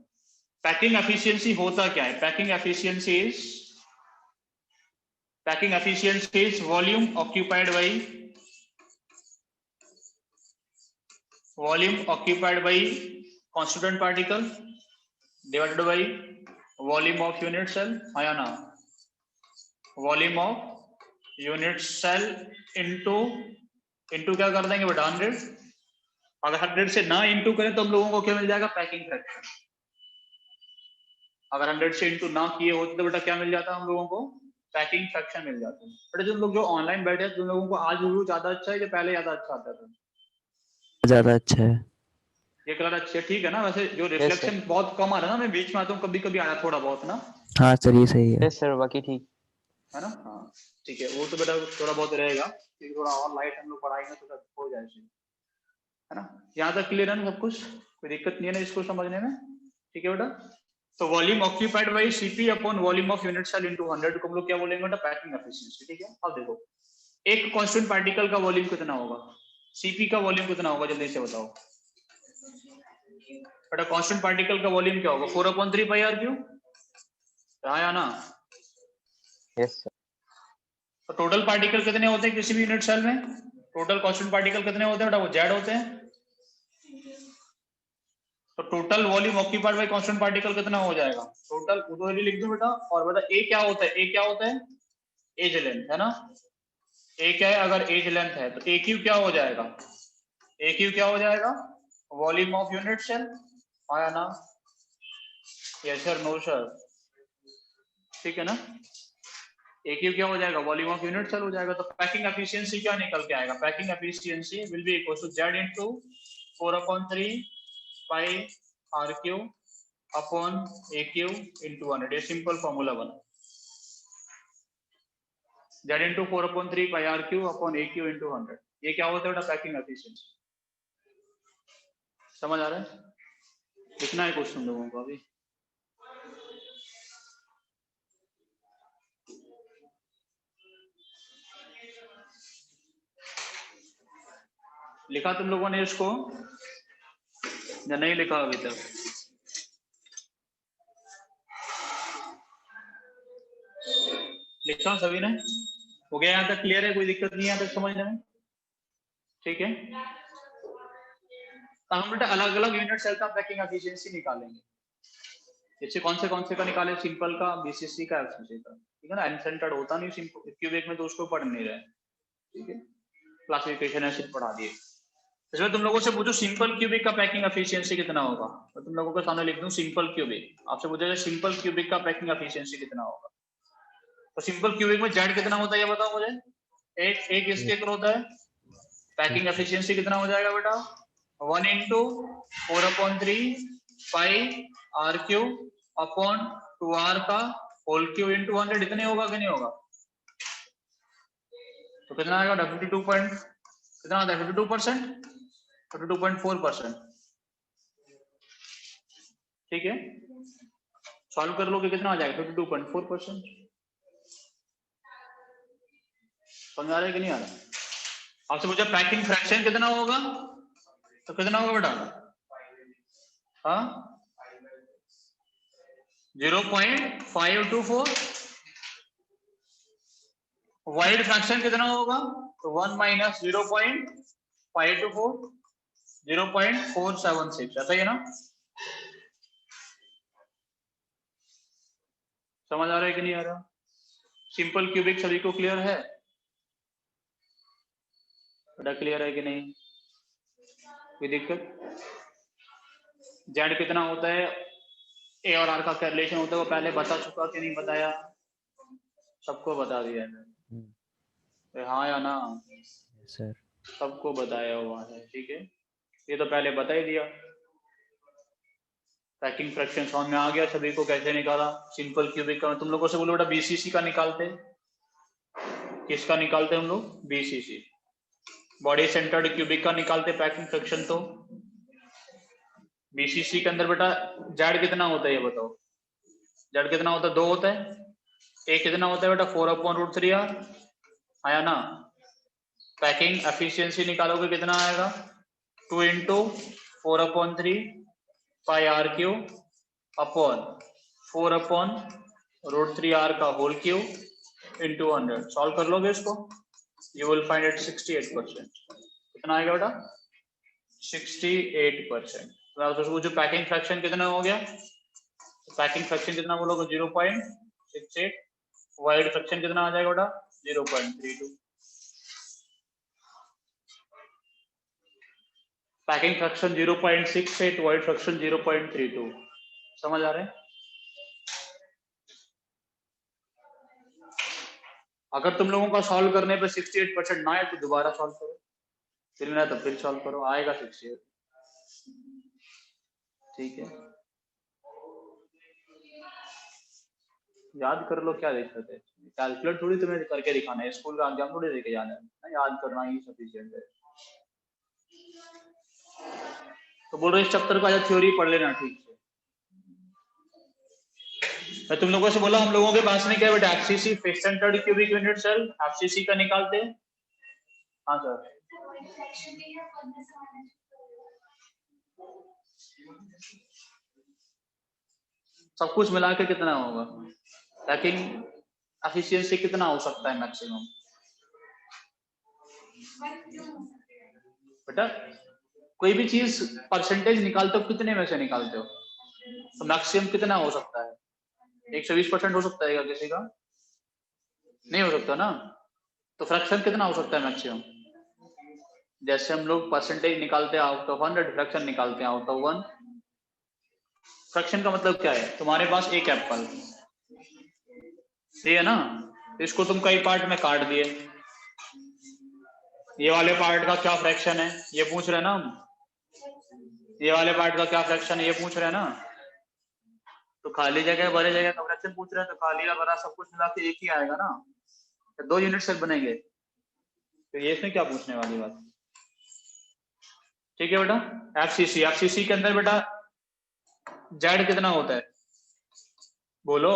पैकिंग एफिशिएंसी होता क्या है, packing efficiency is volume occupied by constituent particle divided by volume of unit cell, हाँ या ना, volume of unit cell into क्या कर देंगे बेटा 100। अगर 100 से ना इंटू करें तो हम लोगों को क्या मिल जाएगा, पैकिंग फ्रैक्शन। अगर 100 से इंटू ना किए होते तो बेटा क्या मिल जाता हम लोगों को, पैकिंग फ्रैक्शन मिल जाता है। बेटा जो लोग जो ऑनलाइन बैठे हैं, तुम लोगों को आज व्यू ज्यादा अच्छा है या पहले ज्यादा अच्छा आता था, ज्यादा अच्छा है। ये कलर अच्छे है, ठीक है ना। वैसे जो सर रिफ्लेक्शन बहुत कम आ रहा है ना, मैं बीच में आता हूँ कभी कभी आ रहा है थोड़ा बहुत ना, हाँ सर ये सही है। यस सर, बाकी ठीक। है ना। हाँ ठीक है, वो तो बेटा थोड़ा बहुत रहेगा, क्योंकि थोड़ा और लाइट हम लोग पढ़ाएंगे तो सब हो जाए, है ना। यहाँ तक क्लियर है ना सब कुछ, कोई दिक्कत नहीं है ना इसको समझने में, ठीक है बेटा। तो volume occupied by CP upon volume of unit cell into 100 को हम लोग क्या बोलेंगे बेटा, पैकिंग एफिशिएंसी। ठीक है, अब देखो एक कांस्टेंट पार्टिकल का वॉल्यूम कितना होगा, सीपी का वॉल्यूम कितना होगा, जल्दी से बताओ बेटा। कांस्टेंट पार्टिकल का वॉल्यूम क्या होगा, 4/3 पाई आर क्यूब, या ना। यस सर, तो टोटल पार्टिकल कितने होते हैं किसी भी यूनिट सेल में, टोटल कांस्टेंट पार्टिकल कितने होते हैं बेटा, वो जेड होते हैं। तो total volume occupied by constant particle कितना हो जाएगा, टोटल उधर ही लिख दो बेटा। और बेटा ए क्या होता है, ए क्या होता है, एज लेंथ, है ना। ए क्या है, अगर एज लेंथ है तो ए क्यू क्या हो जाएगा, ए क्यू क्या हो जाएगा, वॉल्यूम ऑफ यूनिट सेल, आया ना, यस सर नो सर, ठीक है ना। AQ क्या हो जाएगा, वॉल्यूम ऑफ यूनिट सेल हो जाएगा। तो पैकिंग एफिशिएंसी क्या निकल के आएगा, packing efficiency will be equal to Z into 4/3 pi RQ upon AQ into 100। ये सिंपल फॉर्मूला बना, Z into 4/3 pi RQ upon AQ into 100। ये क्या होता है बेटा, पैकिंग एफिशिएंसी। समझ आ रहा है? इतना ही क्वेश्चन लोगों को अभी। लिखा तुम लोगों ने इसको या नहीं लिखा अभी तक? लिखा सभी ने? हो गया यहाँ तक? क्लियर है? कोई दिक्कत नहीं है यहाँ तक समझने में? ठीक है, तो हम बेटा अलग अलग यूनिट सेल का पैकिंग एफिशिएंसी निकालेंगे। जैसे कौन से का निकाले, सिंपल का, BCC का, FCC का, ठीक है ना। अनसेंटर्ड होता नहीं सिंपल क्यूबिक में, तो उसको पढ़ नहीं रहे, ठीक है। क्लासिफिकेशन ऐसे पढ़ा दिए। इसमें तुम लोगों से पूछो सिंपल क्यूबिक का पैकिंग एफिशिएंसी कितना होगा, तो तुम लोगों के सामने लिख दूं सिंपल क्यूबिक। आपसे पूछेगा सिंपल क्यूबिक का पैकिंग एफिशिएंसी कितना होगा, तो सिंपल क्यूबिक में Z कितना होता है ये बताओ मुझे। एक इसके ऊपर होता है, पैकिंग एफिशिएंसी कितना हो जाएगा बेटा, 1 into 4/3 pi RQ upon 2R का होल क्यूब इंटू 100। इतने होगा कि नहीं होगा? तो कितना आएगा, 52 पॉइंट कितना आता है, 52%, 52.4%। ठीक है, सॉल्व कर लो कि कितना आ जाएगा, 52.4%। समझ आ रहा है कि नहीं आ रहा? आपसे पूछा पैकिंग फ्रैक्शन कितना होगा, तो कितना होगा बेटा, हाँ 0.524। वाइड फ्रैक्शन कितना होगा, तो 1 माइनस 0.524, 0.476। ऐसा ही है ना? समझ आ रहा है कि नहीं आ रहा? सिंपल क्यूबिक सभी को क्लियर है बेटा? क्लियर है कि नहीं, कोई दिक्कत? जेड कितना होता है, ए और आर का क्या रिलेशन होता है, वो पहले बता चुका कि नहीं बताया? सबको बता दिया है, हाँ या ना? सर सबको बताया हुआ है, ठीक है। ये तो पहले बता ही दिया। पैकिंग फ्रैक्शन समझ में आ गया सभी को, कैसे निकाला सिंपल क्यूबिक का? तुम लोगों से बोलो बेटा BCC का निकालते, किसका निकालते हम लोग, BCC, बॉडी सेंटर्ड क्यूबिक का निकालते पैकिंग फ्रैक्शन। तो BCC के अंदर बेटा जेड कितना होता है ये बताओ, जेड कितना होता है, 2 होता है। ए कितना होता है बेटा, 4/√3R, आया ना? पैकिंग एफिशिएंसी निकालोगे कितना आएगा, 2 into 4/3 pi RQ upon 4/√3R का होल क्यूब इंटू 100। सॉल्व कर लोगे इसको, यू विल फाइंड इट 68%। कितना आएगा बेटा, 68%। तो जो पैकिंग फ्रैक्शन कितना हो गया, पैकिंग फ्रैक्शन कितना बोलोगे, 0.68। वाइड फ्रैक्शन कितना आ जाएगा बेटा, 0.32। Packing fraction 0.68, wide fraction 0.32। समझ आ रहे हैं? अगर तुम लोगों का सॉल्व करने पे 68% ना आए तो दोबारा सॉल्व करो, फिर ना तो फिर सॉल्व करो, आएगा 68। ठीक है, याद कर लो, क्या दिक्कत है? कैलकुलेट थोड़ी तुम्हें करके दिखाना है, स्कूल का एग्जाम थोड़ी देके जाना है, याद करना ही सफिशिएंट है। तो बोल रहे इस चैप्टर का थ्योरी पढ़ लेना ठीक से। मैं तुम लोगों से बोला हम लोगों के पास में क्या है बेटा, FCC face centered cubic unit cell, FCC का निकालते हैं। हाँ सर, सब कुछ मिला के कितना होगा, पैकिंग एफिशिएंसी कितना हो सकता है मैक्सिमम बेटा? कोई भी चीज परसेंटेज निकालते हो कितने में से निकालते हो, तो मैक्सिमम कितना हो सकता है? 120% हो सकता है क्या किसी का? नहीं हो सकता ना। तो फ्रैक्शन कितना हो सकता है मैक्सिमम? जैसे हम लोग परसेंटेज निकालते हैं आउट ऑफ 100, फ्रैक्शन निकालते हैं आउट ऑफ 1। फ्रैक्शन का मतलब क्या है, तुम्हारे पास एक एप्पल ये है ना, इसको तुम कई पार्ट में काट दिए, ये वाले पार्ट का क्या फ्रैक्शन है ये पूछ रहे हैं ना हम, ये वाले पार्ट का क्या फ्रैक्शन है ये पूछ रहे हैं ना। तो खाली जगह बड़े जगह का फ्रैक्शन पूछ रहे हैं, तो खाली और बड़ा सब कुछ मिला के एक ही आएगा ना, तो 2 यूनिट सेल बनेंगे, तो ये इसमें क्या पूछने वाली बात। ठीक है बेटा, एफसीसी, एफसीसी के अंदर बेटा जेड कितना होता है बोलो,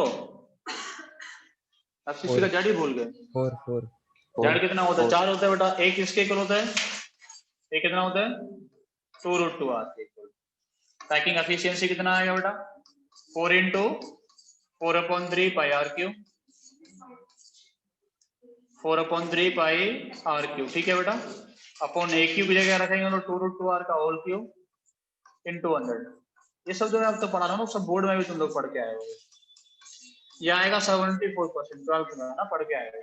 एफसीसी का जेड ही भूल गए, 4 जेड कितना होता है, 4 होता है बेटा, एक इसके इक्वल होता है, एक कितना होता है 2√2r के इक्वल। पैकिंग एफिशिएंसी कितना आएगा बेटा 4 × 4/3 पाई r क्यूब, 4/3 पाई r क्यूब। ठीक है बेटा, अपॉन a क्यूब की जगह रखेंगे तो 2√2r का होल क्यूब इंटू 100। ये सब जो मैं अब तो पढ़ा रहा हूँ सब बोर्ड में भी तुम लोग पढ़ के आए हो, ये आएगा 74% 12th में ना, पढ़ के आए हो,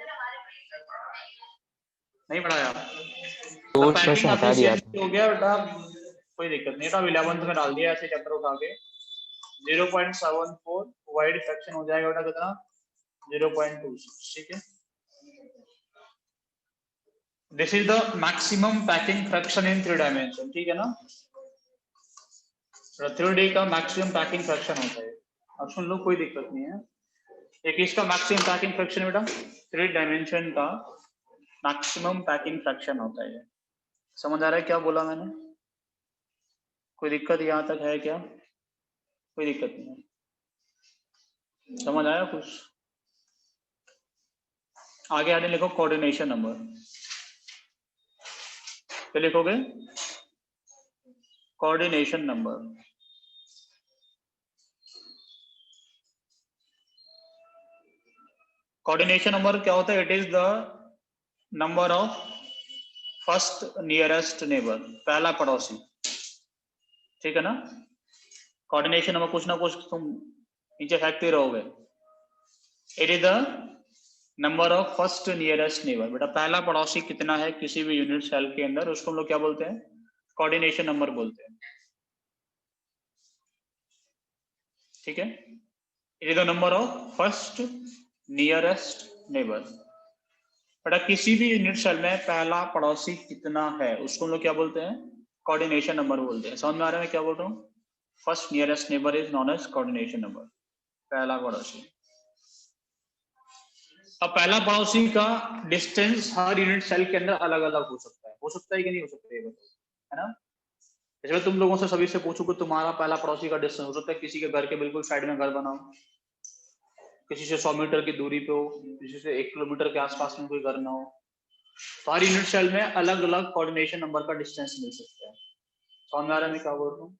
नहीं पढ़ाया तो पैकिंग एफिशिएंसी हो गया बेटा, कोई दिक्कत नहीं था, 11th में डाल दिया ऐसे चैप्टर उठा के। 0.74 वाइड फ्रैक्शन हो जाएगा बेटा कितना 0.26। ठीक है, this is the maximum packing fraction in 3 dimension. ठीक है ना, 3D का मैक्सिमम पैकिंग फ्रैक्शन होता है। अब सुन लो कोई दिक्कत नहीं है, एक इसका मैक्सिमम पैकिंग फ्रैक्शन बेटा 3 डायमेंशन का मैक्सिमम पैकिंग फ्रैक्शन होता है। समझ आ रहा है क्या बोला मैंने, कोई दिक्कत यहाँ तक है क्या, कोई दिक्कत नहीं है, समझ आया कुछ। आगे आगे लिखो कोऑर्डिनेशन नंबर, क्या लिखोगे कोऑर्डिनेशन नंबर। कोऑर्डिनेशन नंबर क्या होता है, it is the number of first nearest neighbour, पहला पड़ोसी। ठीक है ना, कोऑर्डिनेशन नंबर कुछ ना कुछ तुम नीचे फेंकते रहोगे। It is the number of first nearest neighbour, बेटा पहला पड़ोसी कितना है किसी भी यूनिट सेल के अंदर, उसको हम लोग क्या बोलते हैं कोऑर्डिनेशन नंबर बोलते हैं। ठीक है, it is the number of first nearest neighbour, बेटा किसी भी यूनिट सेल में पहला पड़ोसी कितना है उसको हम लोग क्या बोलते हैं कोऑर्डिनेशन नंबर बोलते हैं। समझ में आ रहा है मैं क्या बोल रहा हूँ, first nearest neighbour is known as coordination number, पहला पड़ोसी। अब पहला पड़ोसी का डिस्टेंस हर यूनिट सेल के अंदर अलग अलग हो सकता है कि नहीं हो सकता है ना। जैसे तुम लोगों से सभी से पूछो कि तुम्हारा पहला पड़ोसी का डिस्टेंस हो सकता है किसी के घर के बिल्कुल साइड में घर बनाओ, किसी से 100 मीटर की दूरी पे हो, किसी से 1 किलोमीटर के आसपास में कोई घर ना हो, तो हर यूनिट सेल में अलग अलग कोऑर्डिनेशन नंबर का डिस्टेंस मिल सकता है। समझ में आ रहा है मैं क्या बोल रहा हूँ।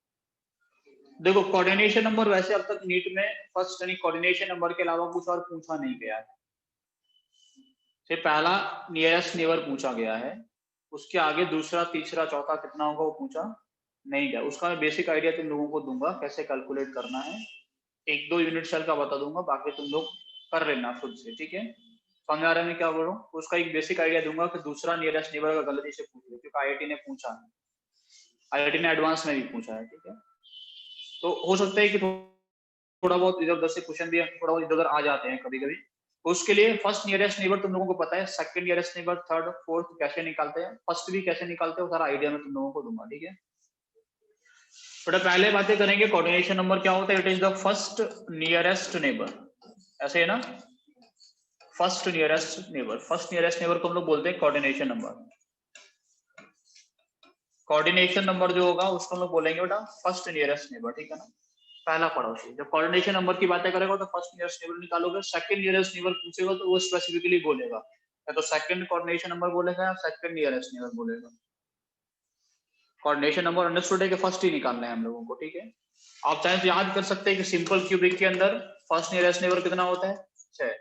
देखो कोऑर्डिनेशन नंबर वैसे अब तक नीट में फर्स्ट यानी कोऑर्डिनेशन नंबर के अलावा कुछ और पूछा नहीं गया है, सिर्फ पहला नियरेस्ट नेबर पूछा गया है, उसके आगे दूसरा तीसरा चौथा कितना होगा वो पूछा नहीं गया। उसका मैं बेसिक आइडिया तुम लोगों को दूंगा कैसे कैलकुलेट करना है, 1-2 यूनिट सेल का बता दूंगा, बाकी तुम लोग कर लेना खुद से। ठीक है, समझ आ रहा है मैं क्या बोल रहा हूँ। उसका एक बेसिक आइडिया दूंगा कि दूसरा नियरेस्ट नेबर का गलती से पूछ लो, क्योंकि आईआईटी ने पूछा है, आईआईटी ने एडवांस में भी पूछा है। ठीक है, तो हो सकता है कि थोड़ा बहुत इधर उधर से क्वेश्चन भी थोड़ा बहुत इधर उधर आ जाते हैं कभी कभी, उसके लिए फर्स्ट नियरेस्ट नेबर तुम लोगों को पता है, second nearest neighbour, third fourth कैसे निकालते हैं, फर्स्ट भी कैसे निकालते हैं, वो सारा आइडिया मैं तुम लोगों को दूंगा। ठीक है, थोड़ा पहले बातें करेंगे कोऑर्डिनेशन नंबर क्या होता है। It is the first nearest neighbour, ऐसे है ना, first nearest neighbour, first nearest neighbour को हम लोग बोलते हैं कोऑर्डिनेशन नंबर। कोऑर्डिनेशन नंबर जो होगा उसको हम लोग बोलेंगे बेटा फर्स्ट नियरेस्ट नेबर। ठीक है ना, पहला पड़ोसी। जब कोऑर्डिनेशन नंबर की बातें करेगा तो फर्स्ट नियरेस्ट नेबर निकालोगे, सेकंड नियरेस्ट नेबर पूछेगा तो वो स्पेसिफिकली बोलेगा या तो सेकंड कोऑर्डिनेशन नंबर बोलेगा या सेकंड नियरेस्ट नेबर बोलेगा। कोऑर्डिनेशन नंबर अंडरस्टूड है कि फर्स्ट ही निकालना है हम लोगों को। ठीक है, आप चाहे तो याद कर सकते हैं कि सिंपल क्यूबिक के अंदर फर्स्ट नियरेस्ट नेबर कितना होता है 6,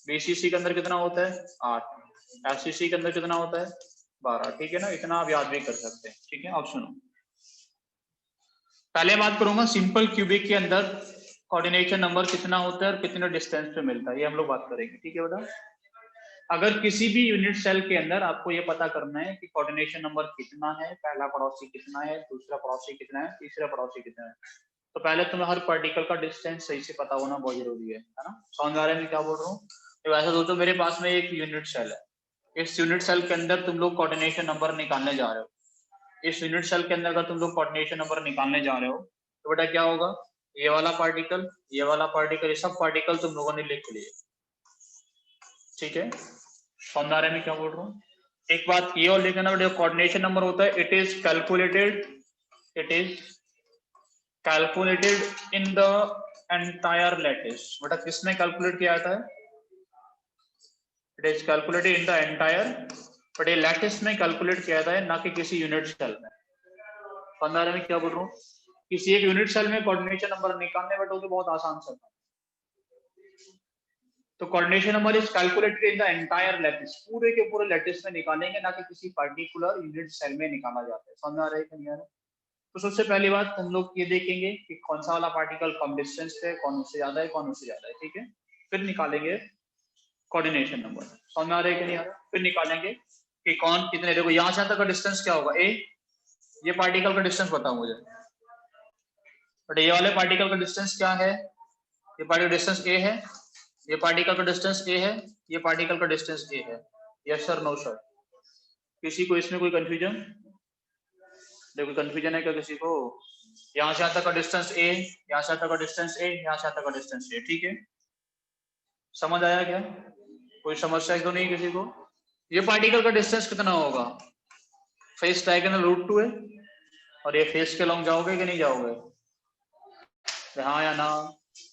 बीसीसी के अंदर कितना होता है 8, एफसीसी के अंदर कितना होता है 12। ठीक है ना, इतना आप याद भी कर सकते हैं। ठीक है, आप सुनो, पहले बात करूंगा सिंपल क्यूबिक के अंदर कोऑर्डिनेशन नंबर कितना होता है और कितने डिस्टेंस पे मिलता है, ये हम लोग बात करेंगे। ठीक है बेटा, अगर किसी भी यूनिट सेल के अंदर आपको ये पता करना है कि कोऑर्डिनेशन नंबर कितना है, पहला पड़ोसी कितना है, दूसरा पड़ोसी कितना है, तीसरा पड़ोसी कितना है, तो पहले तुम्हें हर पार्टिकल का डिस्टेंस सही से पता होना बहुत जरूरी है ना। समझ आ रहा है मैं क्या बोल रहा हूँ। तो ऐसा सोचो मेरे पास में एक यूनिट सेल है, इस यूनिट सेल के अंदर तुम लोग कोऑर्डिनेशन नंबर निकालने जा रहे हो, इस यूनिट सेल के अंदर अगर तुम लोग कोऑर्डिनेशन नंबर निकालने जा रहे हो तो बेटा क्या होगा, ये वाला पार्टिकल, ये वाला पार्टिकल, ये सब पार्टिकल तुम लोगों ने लिख लिए, ठीक है। समझ आ रहा है मैं क्या बोल रहा हूँ। एक बात ये और लिखना बेटा, कोऑर्डिनेशन नंबर होता है it is calculated in the entire lattice. बेटा किसने कैलकुलेट किया था, it is calculated in the entire, but ये लैटिस में कैलकुलेट किया था, ना कि किसी यूनिट सेल में। समझ आ रहा है मैं क्या बोल रहा हूँ। किसी एक यूनिट सेल में कोऑर्डिनेशन नंबर निकालने बेटा तो बहुत आसान सा था। तो coordination number is calculated in the entire lattice, पूरे के पूरे लैटिस में निकालेंगे, ना कि किसी पर्टिकुलर यूनिट सेल में निकाला जाता है। समझ आ रहा है कि नहीं आ रहा है। तो सबसे पहली बात हम लोग ये देखेंगे कि कौन सा वाला पार्टिकल कम डिस्टेंस पे, कौन उससे ज्यादा है, कौन उससे ज्यादा है, ठीक है। फिर निकालेंगे कोऑर्डिनेशन नंबर। समझ आ रहा है कि नहीं आ रहा। फिर निकालेंगे कि कौन कितने, देखो यहाँ से तक का डिस्टेंस क्या होगा, ए, ये पार्टिकल का डिस्टेंस बताओ मुझे, बट ये वाले पार्टिकल का डिस्टेंस क्या है, ये पार्टिकल डिस्टेंस ए है, ये पार्टिकल का डिस्टेंस ए है, ये पार्टिकल का डिस्टेंस ए है। यस सर, नो सर, किसी को इसमें कोई कंफ्यूजन, देखो कंफ्यूजन है क्या किसी को। यहाँ से तक का डिस्टेंस ए, यहाँ से तक का डिस्टेंस ए, यहाँ से तक का डिस्टेंस ए, ठीक है। समझ आया क्या, कोई समस्या तो नहीं किसी को। ये पार्टिकल का डिस्टेंस कितना होगा, फेस डायगोनल √2 है, और ये फेस के लॉन्ग जाओगे कि नहीं जाओगे, हाँ या ना।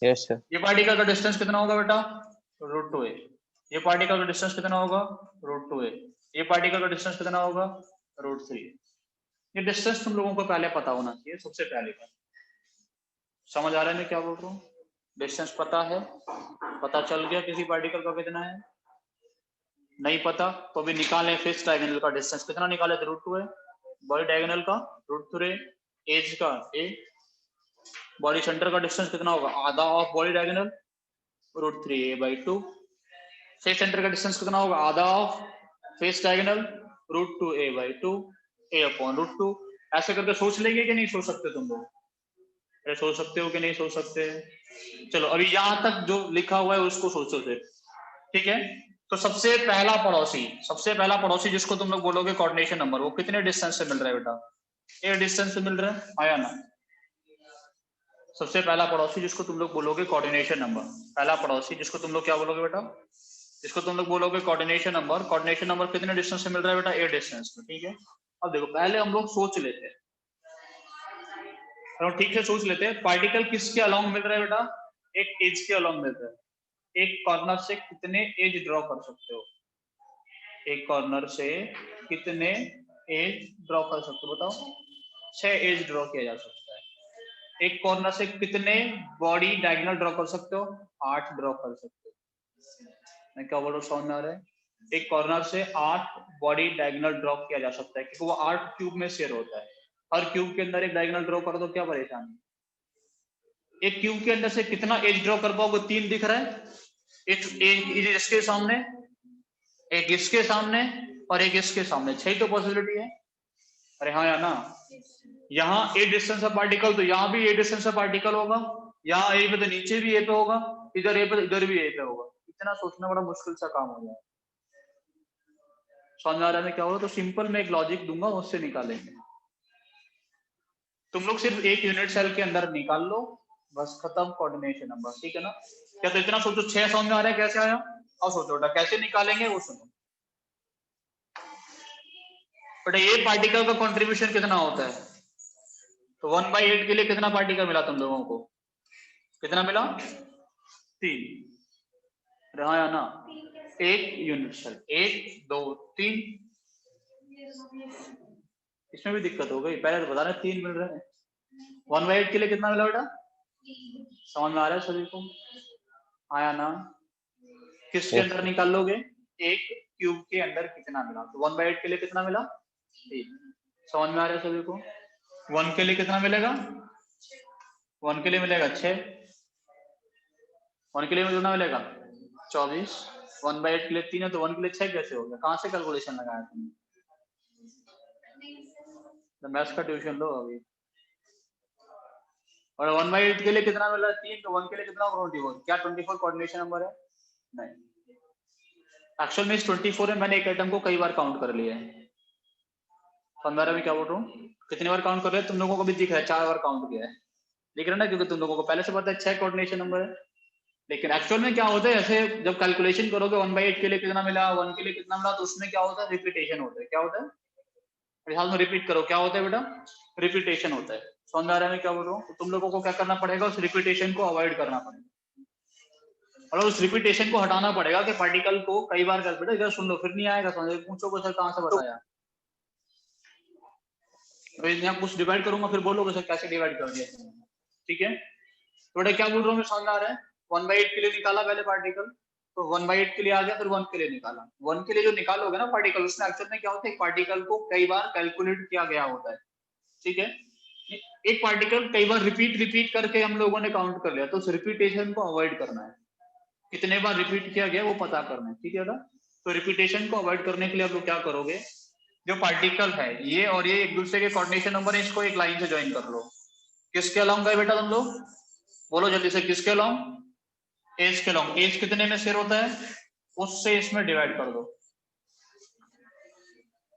Yes sir. ये पार्टिकल का डिस्टेंस कितना होगा बेटा, √2 है। ये पार्टिकल का डिस्टेंस कितना होगा, √2 है। ये पार्टिकल का डिस्टेंस कितना होगा, √3। ये डिस्टेंस तुम लोगों को पहले पता होना चाहिए, सबसे पहले बात। समझ आ रहा है मैं क्या बोल रहा हूँ। डिस्टेंस पता है, पता चल गया किसी पार्टिकल का कितना है, नहीं पता तो भी निकाले फेस डायगोनल का डिस्टेंस कितना निकाले, तो √2 है। बॉडी डायगोनल का √3, एज का ए, बॉडी सेंटर का डिस्टेंस कितना होगा, आधा of body diagonal √3a/2। Face centre का डिस्टेंस कितना होगा, आधा of face diagonal √2a/2, a/√2। ऐसे करके सोच लेंगे कि नहीं सोच सकते तुम लोग, अरे सोच सकते हो कि नहीं सोच सकते। चलो अभी यहां तक जो लिखा हुआ है उसको सोचो फिर, ठीक है। तो सबसे पहला पड़ोसी जिसको तुम लोग बोलोगे कोऑर्डिनेशन नंबर, वो कितने डिस्टेंस से मिल रहा है बेटा, ए डिस्टेंस से मिल रहा है, आया ना। सबसे पहला पड़ोसी जिसको तुम लोग बोलोगे कोऑर्डिनेशन नंबर, पहला पड़ोसी जिसको तुम लोग क्या बोलोगे बेटा, जिसको तुम लोग बोलोगे कोऑर्डिनेशन नंबर कितने डिस्टेंस से मिल रहा है बेटा, ए डिस्टेंस में, ठीक है। अब देखो पहले हम लोग सोच लेते हैं, तो ठीक है सोच लेते हैं, पार्टिकल किसके अलोंग मिल रहा है बेटा, एक एज के अलोंग मिल रहा है। एक कॉर्नर से कितने एज ड्रॉ कर सकते हो, एक कॉर्नर से कितने एज ड्रॉ कर सकते हो बताओ, 6 एज ड्रॉ किया जा सकता है। एक कॉर्नर से कितने बॉडी डायगोनल ड्रॉ कर सकते हो, 8 ड्रॉ कर सकते हो। मैं क्या बोल रहा हूँ, समझ में आ रहा है। एक कॉर्नर से 8 बॉडी डायगोनल ड्रॉ किया जा सकता है, क्योंकि वो 8 क्यूब में शेयर होता है। हर क्यूब के अंदर एक डायगोनल ड्रॉ कर दो, क्या परेशानी। एक क्यूब के अंदर से कितना एज ड्रॉ कर पाओगे, 3 दिख रहा है, एक इसके सामने, एक इसके सामने, और एक इसके सामने, 6 तो पॉसिबिलिटी है, अरे हाँ या ना। यहाँ ए डिस्टेंस ऑफ पार्टिकल, तो यहाँ भी ए डिस्टेंस ऑफ पार्टिकल होगा, यहाँ ए पे तो नीचे भी ए पे होगा, इधर ए पे इधर भी ए पे होगा। इतना सोचना बड़ा मुश्किल सा काम हो जाए। समझ आ रहा है क्या होगा, तो सिंपल मैं एक लॉजिक दूंगा उससे निकालेंगे। तुम लोग सिर्फ एक यूनिट सेल के अंदर निकाल लो, बस खत्म कोऑर्डिनेशन नंबर, ठीक है ना। क्या तो इतना सोचो, 6 समझ में आ रहा है कैसे आया, अब सोचो बेटा कैसे निकालेंगे वो सुनो। बेटा ये पार्टिकल का कंट्रीब्यूशन कितना होता है, तो 1/8 के लिए कितना पार्टिकल मिला तुम लोगों को, कितना मिला, 3, हाँ या ना। एक यूनिट सेल, 1 2 3, इसमें भी दिक्कत हो गई, पहले तो बता रहे 3 मिल रहे हैं। 1/8 के लिए कितना मिला बेटा, समझ में आ रहा है सभी को, आया ना। किसके अंदर निकाल लोगे, एक क्यूब के अंदर कितना मिला, तो 1/8 के लिए कितना मिला, 3। समझ में आ रहा है सभी को। 1 के लिए कितना मिलेगा, 1 के लिए मिलेगा 6, 1 के लिए कितना मिलेगा 24, 1/8 के लिए 3 है, तो 1 के लिए 6 कैसे हो गया, कहाँ से कैलकुलेशन लगाया तुमने, तो मैथ्स का ट्यूशन लो अभी। और 1/8 के लिए कितना मिला 3, तो 1 के लिए कितना होगा 24, क्या 24 कोऑर्डिनेशन नंबर है, नहीं। एक्चुअल में इस 24 में मैंने एक आइटम को कई बार काउंट कर लिया है। 15 में क्या बोल रहा हूँ, कितनी बार काउंट कर रहे हैं तुम लोगों को भी दिख रहा है, 4 बार काउंट किया है, दिख रहा है ना, क्योंकि तुम लोगों को पहले से पता है 6 कोऑर्डिनेशन नंबर है। लेकिन एक्चुअल में क्या होता है, ऐसे जब कैलकुलेशन करोगे 1/8 के लिए कितना मिला, 1 के लिए कितना मिला, तो उसमें क्या होता है, रिपीटेशन होता है। क्या होता है, मेरे हाथ में रिपीट करो, क्या होता है बेटा, रिपीटेशन होता है। समझ में आ रहा है मैं क्या बोल रहा हूँ? तो तुम लोगों को क्या करना पड़ेगा, उस रिपीटेशन को अवॉइड करना पड़ेगा, और उस रिपीटेशन को हटाना पड़ेगा कि पार्टिकल को कई बार कर, बेटा इधर सुन लो, फिर नहीं आएगा समझ, पूछो को सर कहाँ से बताया, तो यहाँ कुछ डिवाइड करूंगा फिर बोलोगे सर कैसे डिवाइड कर दिया तुमने। ठीक है, तो बेटा क्या बोल रहा हूँ मैं, समझ में आ रहा है? 1/8 के लिए निकाला पहले पार्टिकल, तो 1/8 के लिए आ गया, फिर 1 के लिए निकाला। 1 के लिए जो निकालोगे ना पार्टिकल, उसमें एक्चुअल में क्या होता है, एक पार्टिकल को कई बार कैलकुलेट किया गया होता है। ठीक है, एक पार्टिकल कई बार रिपीट रिपीट करके हम लोगों ने काउंट कर लिया, तो उस रिपीटेशन को अवॉइड करना है, कितने बार रिपीट किया गया वो पता करना है। ठीक है बेटा, तो रिपीटेशन को अवॉइड करने के लिए आप लोग क्या करोगे, जो पार्टिकल है ये और ये एक दूसरे के कोऑर्डिनेशन नंबर है, इसको एक लाइन से ज्वाइन कर लो। किसके अलोंग गए बेटा तुम लोग, बोलो जल्दी से, किसके अलोंग, एज के अलोंग। एज कितने में शेयर होता है, उससे इसमें डिवाइड कर दो।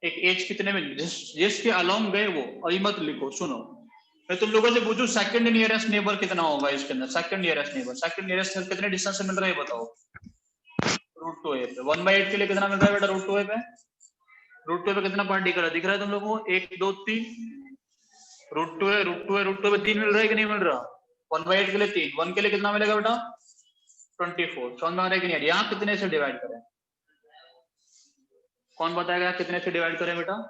एक एज कितने में, जिसके अलोंग गए वो, अभी मत लिखो, सुनो मैं तुम लोगों से पूछूं सेकंड नियरेस्ट नेबर कितना होगा इसके अंदर, second nearest neighbour, second nearest कितने डिस्टेंस से मिल रहा है बताओ, √2a पे। 1/8 के लिए कितना मिल रहा है बेटा √2a पे, √2a पे कितना पार्टिकल है दिख रहा है तुम लोगों को, 1 2 3, √2 पे 3 मिल रहा है कि नहीं मिल रहा, 1/8 के लिए 3, 1 के लिए कितना मिलेगा बेटा 24। समझ में आ रहा है कि नहीं, यहाँ कितने से डिवाइड करें, कौन बताएगा कितने से डिवाइड करें बेटा,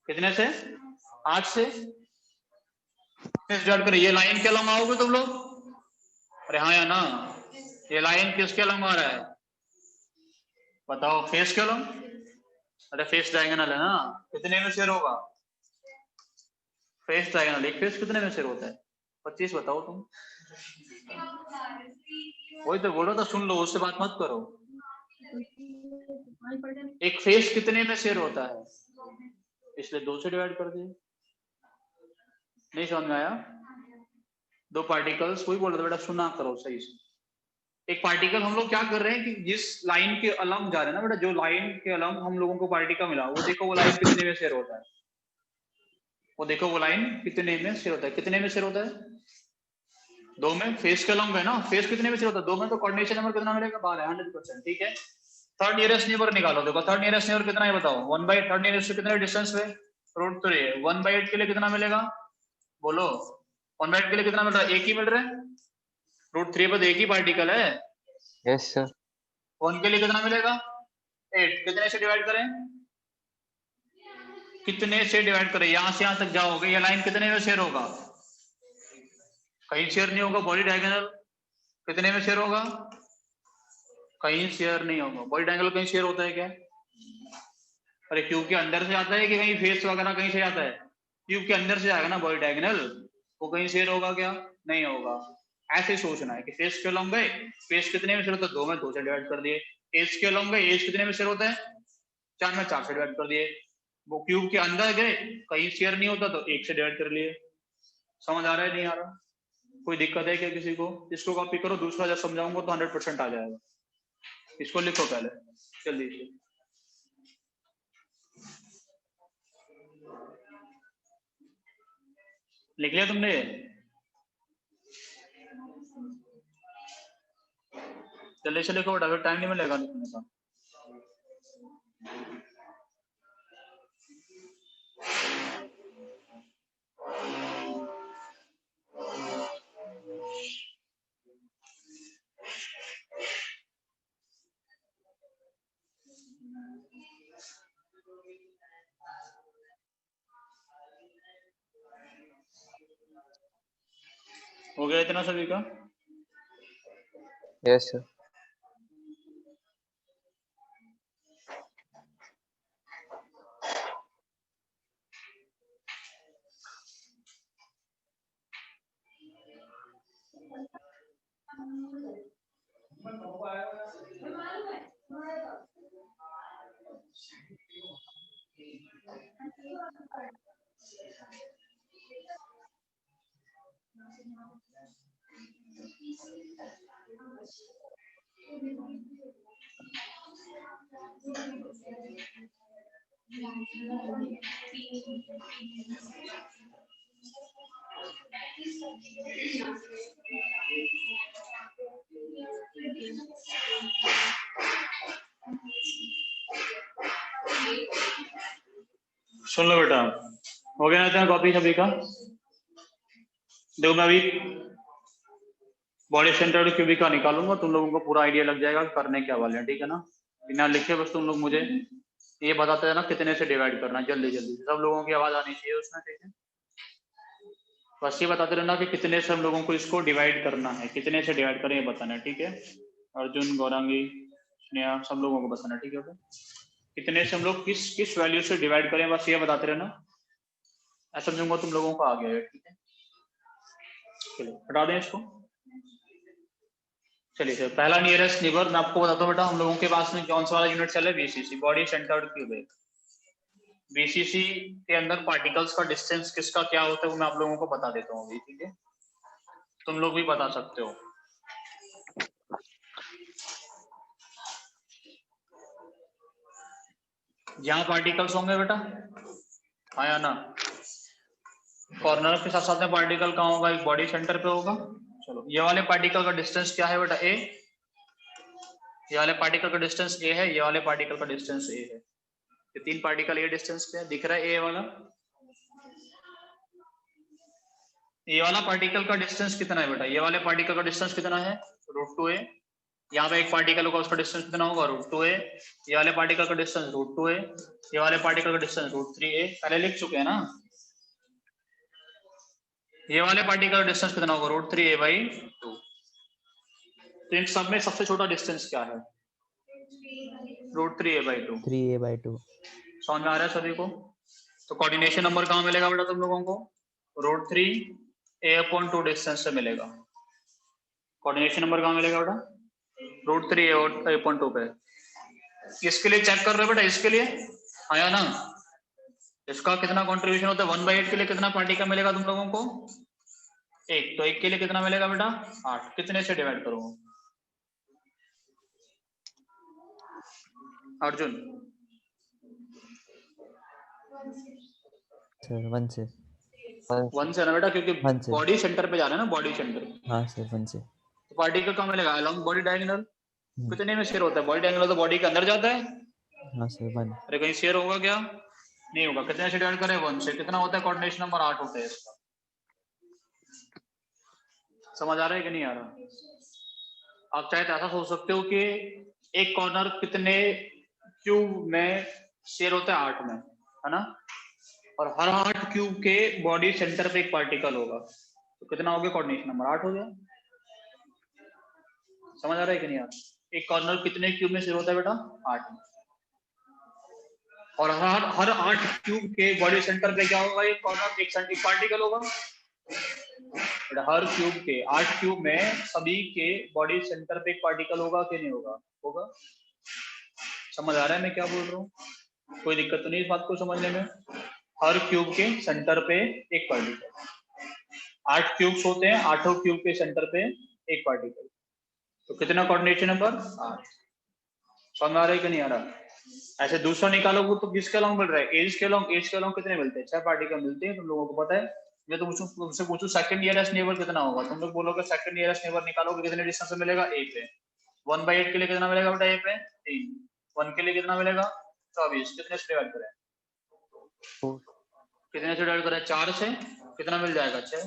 कितने से, 8 से डिवाइड करें। ये लाइन के अलॉन्ग आओगे तुम लोग, अरे हाँ या ना, ये लाइन किसके अलॉन्ग आ रहा है बताओ, फेस के अलॉन्ग, अरे फेस डायगोनल है ना, कितने में शेयर होगा, फेस डायगोनल, एक फेस कितने में शेयर होता है 25, बताओ तुम, वही तो बोलो, तो सुन लो, उससे बात मत करो, एक फेस कितने में शेयर होता है, इसलिए 2 से डिवाइड कर दिए। नहीं समझ में आया, 2 पार्टिकल्स, कोई बोल रहा था बेटा सुना करो सही से। एक पार्टिकल हम लोग क्या कर रहे हैं कि जिस लाइन के अलॉन्ग जा रहे हैं ना बेटा, जो लाइन के अलॉन्ग हम लोगों को पार्टिकल मिला, वो देखो वो लाइन कितने में शेयर होता है, वो देखो वो लाइन कितने में शेयर होता है, कितने में शेयर होता है 2 में, फेस के अलॉन्ग है ना, फेस कितने में शेयर होता है 2 में, तो कोऑर्डिनेशन नंबर कितना मिलेगा 12, 100%। ठीक है, थर्ड नियरेस्ट नेबर निकालो, देखो थर्ड नियरेस्ट नेबर कितना है बताओ, 1/8, थर्ड नियरेस्ट से कितने डिस्टेंस पे, √3, 1/8 के लिए कितना मिलेगा बोलो, 1/8 के लिए कितना मिल रहा है, एक ही मिल रहा है, √3 पर एक ही पार्टिकल है। Yes sir. 1 के लिए कितना मिलेगा 8, कितने से डिवाइड करें, कितने से डिवाइड करें, यहां से यहां तक जाओगे, ये लाइन कितने में शेयर होगा, कहीं शेयर नहीं होगा, बॉडी डायगोनल कितने में शेयर होगा, कहीं शेयर नहीं होगा, बॉडी डायगोनल कहीं शेयर होता है क्या, अरे क्यूब के अंदर से आता है कि कहीं फेस वगैरह कहीं से आता है, क्यूब के अंदर से आएगा ना बॉडी डायगोनल, वो कहीं शेयर होगा क्या, नहीं होगा। ऐसे सोचना है कि फेस के अलॉन्ग गए, फेस कितने में शेयर होता है 2 में, 2 से डिवाइड कर दिए, एज के अलॉन्ग गए, एज कितने में शेयर होता है 4 में, 4 से डिवाइड कर दिए, वो क्यूब के अंदर गए कहीं शेयर नहीं होता तो 1 से डिवाइड कर लिए। समझ आ रहा है नहीं आ रहा, कोई दिक्कत है क्या किसी को, इसको कॉपी करो, दूसरा जब समझाऊंगा तो 100% आ जाएगा, इसको लिखो पहले जल्दी से। लिख लिया तुमने, जल्दी से लिखो बेटा, फिर टाइम नहीं मिलेगा लिखने का। हो गया इतना सभी का, यस सर। सुन लो बेटा, हो गया ना तेरा कॉपी सभी का? देखो मैं अभी बॉडी सेंटर्ड क्यूबिक का निकालूंगा, तुम लोगों को पूरा आइडिया लग जाएगा करने क्या वाले हैं, ठीक है ना? बिना लिखे बस तुम लोग मुझे ये बताते रहना कितने से डिवाइड करना है, जल्दी जल्दी सब लोगों की आवाज आनी चाहिए उसमें, ठीक है? बस ये बताते रहना कि कितने से हम लोगों को इसको डिवाइड करना है, कितने से डिवाइड करें ये बताना है, ठीक है? अर्जुन, गौरांगी, स्नेहा, सब लोगों को बताना, ठीक है बेटा? कितने से हम लोग किस वैल्यू से डिवाइड करें, बस ये बताते रहना। ऐसा समझूंगा तुम लोगों को आ गया है, ठीक है? चलो हटा दें इसको। चलिए सर, पहला नियरेस्ट नेबर मैं आपको बताता हूँ बेटा, हम लोगों के पास में कौन सा वाला यूनिट चल रहा है? BCC, body centred cubic. BCC के अंदर पार्टिकल्स का डिस्टेंस किसका क्या होता है वो मैं आप लोगों को बता देता हूँ अभी, ठीक है? तुम लोग भी बता सकते हो। जहाँ पार्टिकल्स होंगे बेटा, हाँ या ना? कॉर्नर के साथ साथ में पार्टिकल कहाँ होगा? एक बॉडी सेंटर पे होगा। चलो, ये वाले पार्टिकल का डिस्टेंस क्या है बेटा? ए। ये वाले पार्टिकल का डिस्टेंस ए है, ये वाले पार्टिकल का डिस्टेंस ए है। ये तीन पार्टिकल ए डिस्टेंस पे है, दिख रहा है ए वाला? ये वाला पार्टिकल का डिस्टेंस कितना है बेटा? ये वाले पार्टिकल का डिस्टेंस कितना है? √2a। यहाँ पे एक पार्टिकल होगा, उसका डिस्टेंस कितना होगा? √2a। ये वाले पार्टिकल का डिस्टेंस √2a, ये वाले पार्टिकल का डिस्टेंस √3a। पहले लिख चुके हैं ना? ये वाले पार्टिकल का डिस्टेंस कितना होगा? √3a/2। तो इन सब में सबसे छोटा डिस्टेंस क्या है? √3a/2। 3a/2 समझ में आ रहा है सभी को? तो कोऑर्डिनेशन नंबर कहाँ मिलेगा बेटा तुम लोगों को? √3a/2 डिस्टेंस से मिलेगा। कोऑर्डिनेशन नंबर कहाँ मिलेगा बेटा? √3a/2 पे। किसके लिए चेक कर रहे हो बेटा? इसके लिए आया ना? इसका कितना कंट्रीब्यूशन होता है? 1/8 के लिए कितना पार्टिकल मिलेगा तुम लोगों को? 1। तो 1 के लिए कितना मिलेगा बेटा? 8। कितने से डिवाइड करूंगा अर्जुन? सर 1 से 1 से ना बेटा, क्योंकि 1 से बॉडी सेंटर पे जा रहे हैं ना, बॉडी सेंटर। हाँ सर 1 से तो पार्टिकल कहाँ मिलेगा? Along body diagonal. कितने में शेयर होता है? बॉडी डायगोनल तो बॉडी के अंदर जाता है। हाँ सर 1 अरे कहीं शेयर होगा क्या? नहीं होगा। कितने से डिवाइड करें? 1 से। कितना होता है? कोऑर्डिनेशन नंबर 8 होता है इसका। समझ आ रहा है कि नहीं आ रहा? आप चाहे तो ऐसा सोच सकते हो कि एक कॉर्नर कितने क्यूब में शेयर होता है? 8 में, है ना? और हर 8 क्यूब के बॉडी सेंटर पे एक पार्टिकल होगा, तो कितना हो गया? कोऑर्डिनेशन नंबर 8 हो गया। समझ आ रहा है कि नहीं आ रहा? एक कॉर्नर कितने क्यूब में शेयर होता है बेटा? 8 में। और हर 8 क्यूब के बॉडी सेंटर पे क्या होगा? एक कॉर्नर, एक पार्टिकल होगा। हर क्यूब के 8 क्यूब में सभी के बॉडी सेंटर पे एक पार्टिकल होगा कि नहीं होगा? होगा। समझ आ रहा है मैं क्या बोल रहा हूँ? कोई दिक्कत तो नहीं इस बात को समझने में? हर क्यूब के सेंटर पे एक पार्टिकल। 8 क्यूब्स होते हैं, 8 क्यूब के सेंटर पे एक पार्टिकल। तो कितना कोऑर्डिनेशन नंबर? 8। समझ आ रहा है कि नहीं आ रहा? ऐसे दूसरा निकालोगे तो किसके अलोंग मिल रहा है? एज के अलोंग कितने मिलते हैं? 6 पार्टिकल मिलते हैं, तुम लोगों को पता है। मैं तो तुमसे पूछूं सेकंड नियरेस्ट नेबर कितना होगा? तुम लोग बोलोगे सेकंड नियरेस्ट नेबर निकालोगे, कितने डिस्टेंस से मिलेगा? ए पे। 1/8 के लिए कितना मिलेगा बेटा? ए पे 3। 1 के लिए कितना मिलेगा? 24। कितने से डिवाइड करें? कितने से डिवाइड करें? 4 से। कितना मिल जाएगा? 6।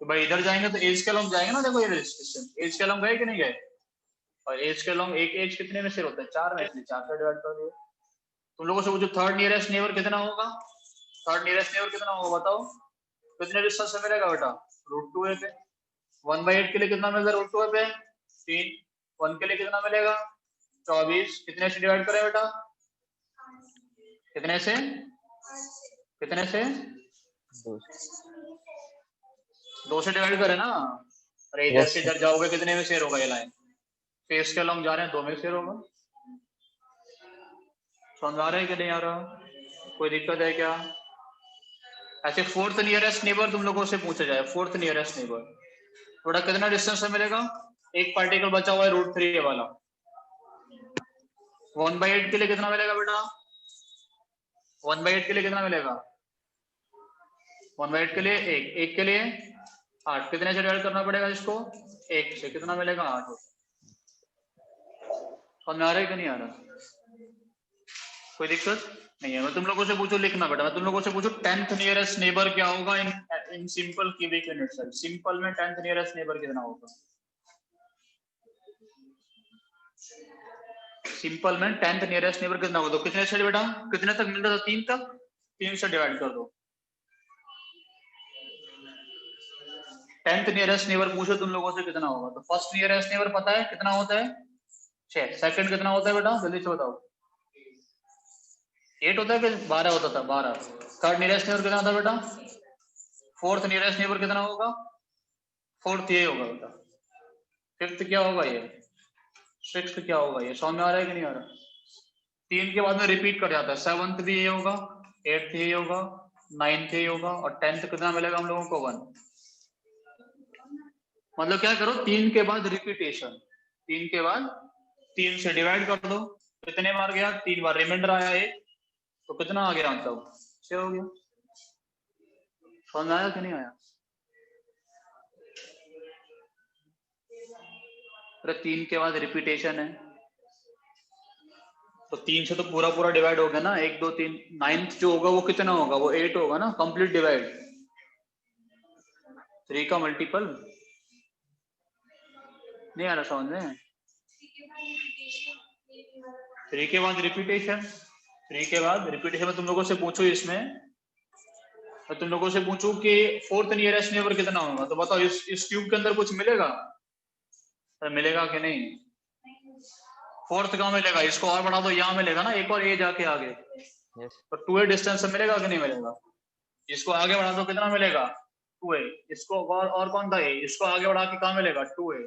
तो भाई इधर जाएंगे तो एज के अलोंग जाएंगे ना। देखो ये डिस्टेंस एज के अलोंग गए कि नहीं गए? और एज के अलोंग एक एज कितने में शेयर होता है? 4 में, इसलिए 4 से डिवाइड कर दिया। तुम लोगों से पूछो थर्ड नियरेस्ट नेबर कितना होगा? थर्ड नियरेस्ट नेबर कितना होगा बताओ? कितने डिस्टेंस से मिलेगा बेटा? √2a पे। 1/8 के लिए कितना मिलेगा? √2a पे 3। 1 के लिए कितना मिलेगा? 24। कितने से डिवाइड करें बेटा? कितने से? कितने से? 2 से डिवाइड करें ना। अरे इधर से इधर जाओगे कितने में शेयर होगा ये लाइन? फेस के अलोंग जा रहे हैं, 2 में शेयर होगा। समझ आ रहा है कि नहीं आ रहा? कोई दिक्कत है क्या? ऐसे फोर्थ नियरेस्ट नेबर तुम लोगों से पूछा जाए, फोर्थ नियरेस्ट नेबर थोड़ा कितना डिस्टेंस से मिलेगा? एक पार्टिकल बचा हुआ है √3a वाला। 1/8 के लिए कितना मिलेगा बेटा? 1/8 के लिए कितना मिलेगा? 1/8 के लिए 1 के लिए 8, कितने से डिवाइड करना पड़ेगा इसको? 1 से, कितना मिलेगा? 8। समझ में आ रहा है कि नहीं आ रहा? कोई दिक्कत नहीं है। मैं तुम लोगों से पूछूं लिखना बेटा, मैं तुम लोगों से पूछूं 10th नियरेस्ट नेबर क्या होगा in simple cubic unit cell. Simple में 10th नियरेस्ट नेबर कितना होगा? सिंपल में 10th नियरेस्ट नेबर कितना होगा? तो कितने से बेटा, कितने तक मिल रहा था? 3 तक, 3 से डिवाइड कर दो। 10th नियरेस्ट नेबर पूछो तुम लोगों से कितना होगा, तो फर्स्ट नियरेस्ट नेबर पता है कितना होता है? 6। सेकंड कितना होता है बेटा, जल्दी से बताओ? 8 होता है कि 12 होता था? 12। थर्ड नियरेस्ट नेबर कितना था बेटा? फोर्थ नियरेस्ट नेबर कितना होगा? फोर्थ ये होगा बेटा। फिफ्थ क्या होगा? ये। सिक्स्थ क्या होगा? ये। समझ में आ रहा है कि नहीं आ रहा? 3 के बाद में रिपीट कर जाता है। 7th भी ये होगा, 8th ये होगा, 9th ये होगा, और 10th कितना मिलेगा हम लोगों को? 1। मतलब क्या करो, 3 के बाद रिपीटेशन, 3 के बाद 3 से डिवाइड कर दो। कितने बार गया? 3 बार। रिमाइंडर आया 1, तो कितना आ गया? मतलब 6 हो गया। समझ में आया कि नहीं आया? अरे 3 के बाद रिपीटेशन है, तो 3 से तो पूरा पूरा डिवाइड हो गया ना। 1 2 3, 9th जो होगा वो कितना होगा? वो 8 होगा ना, कंप्लीट डिवाइड। 3 का मल्टीपल नहीं आ रहा समझ में? 3 के बाद रिपीटेशन, 3 के बाद रिपीटेशन में तुम लोगों से पूछो, इसमें मैं तुम लोगों से पूछूं कि फोर्थ नियरेस्ट नेबर कितना होगा, तो बताओ इस क्यूब के अंदर कुछ मिलेगा? मिलेगा कि नहीं? फोर्थ कहाँ मिलेगा? इसको और बढ़ा दो, यहाँ मिलेगा ना, एक और ए जाके आगे, यस तो 2a डिस्टेंस से मिलेगा कि नहीं मिलेगा? इसको आगे बढ़ा दो, कितना मिलेगा? 2a। इसको और कौन था? ए। इसको आगे बढ़ा के कहाँ मिलेगा? 2a।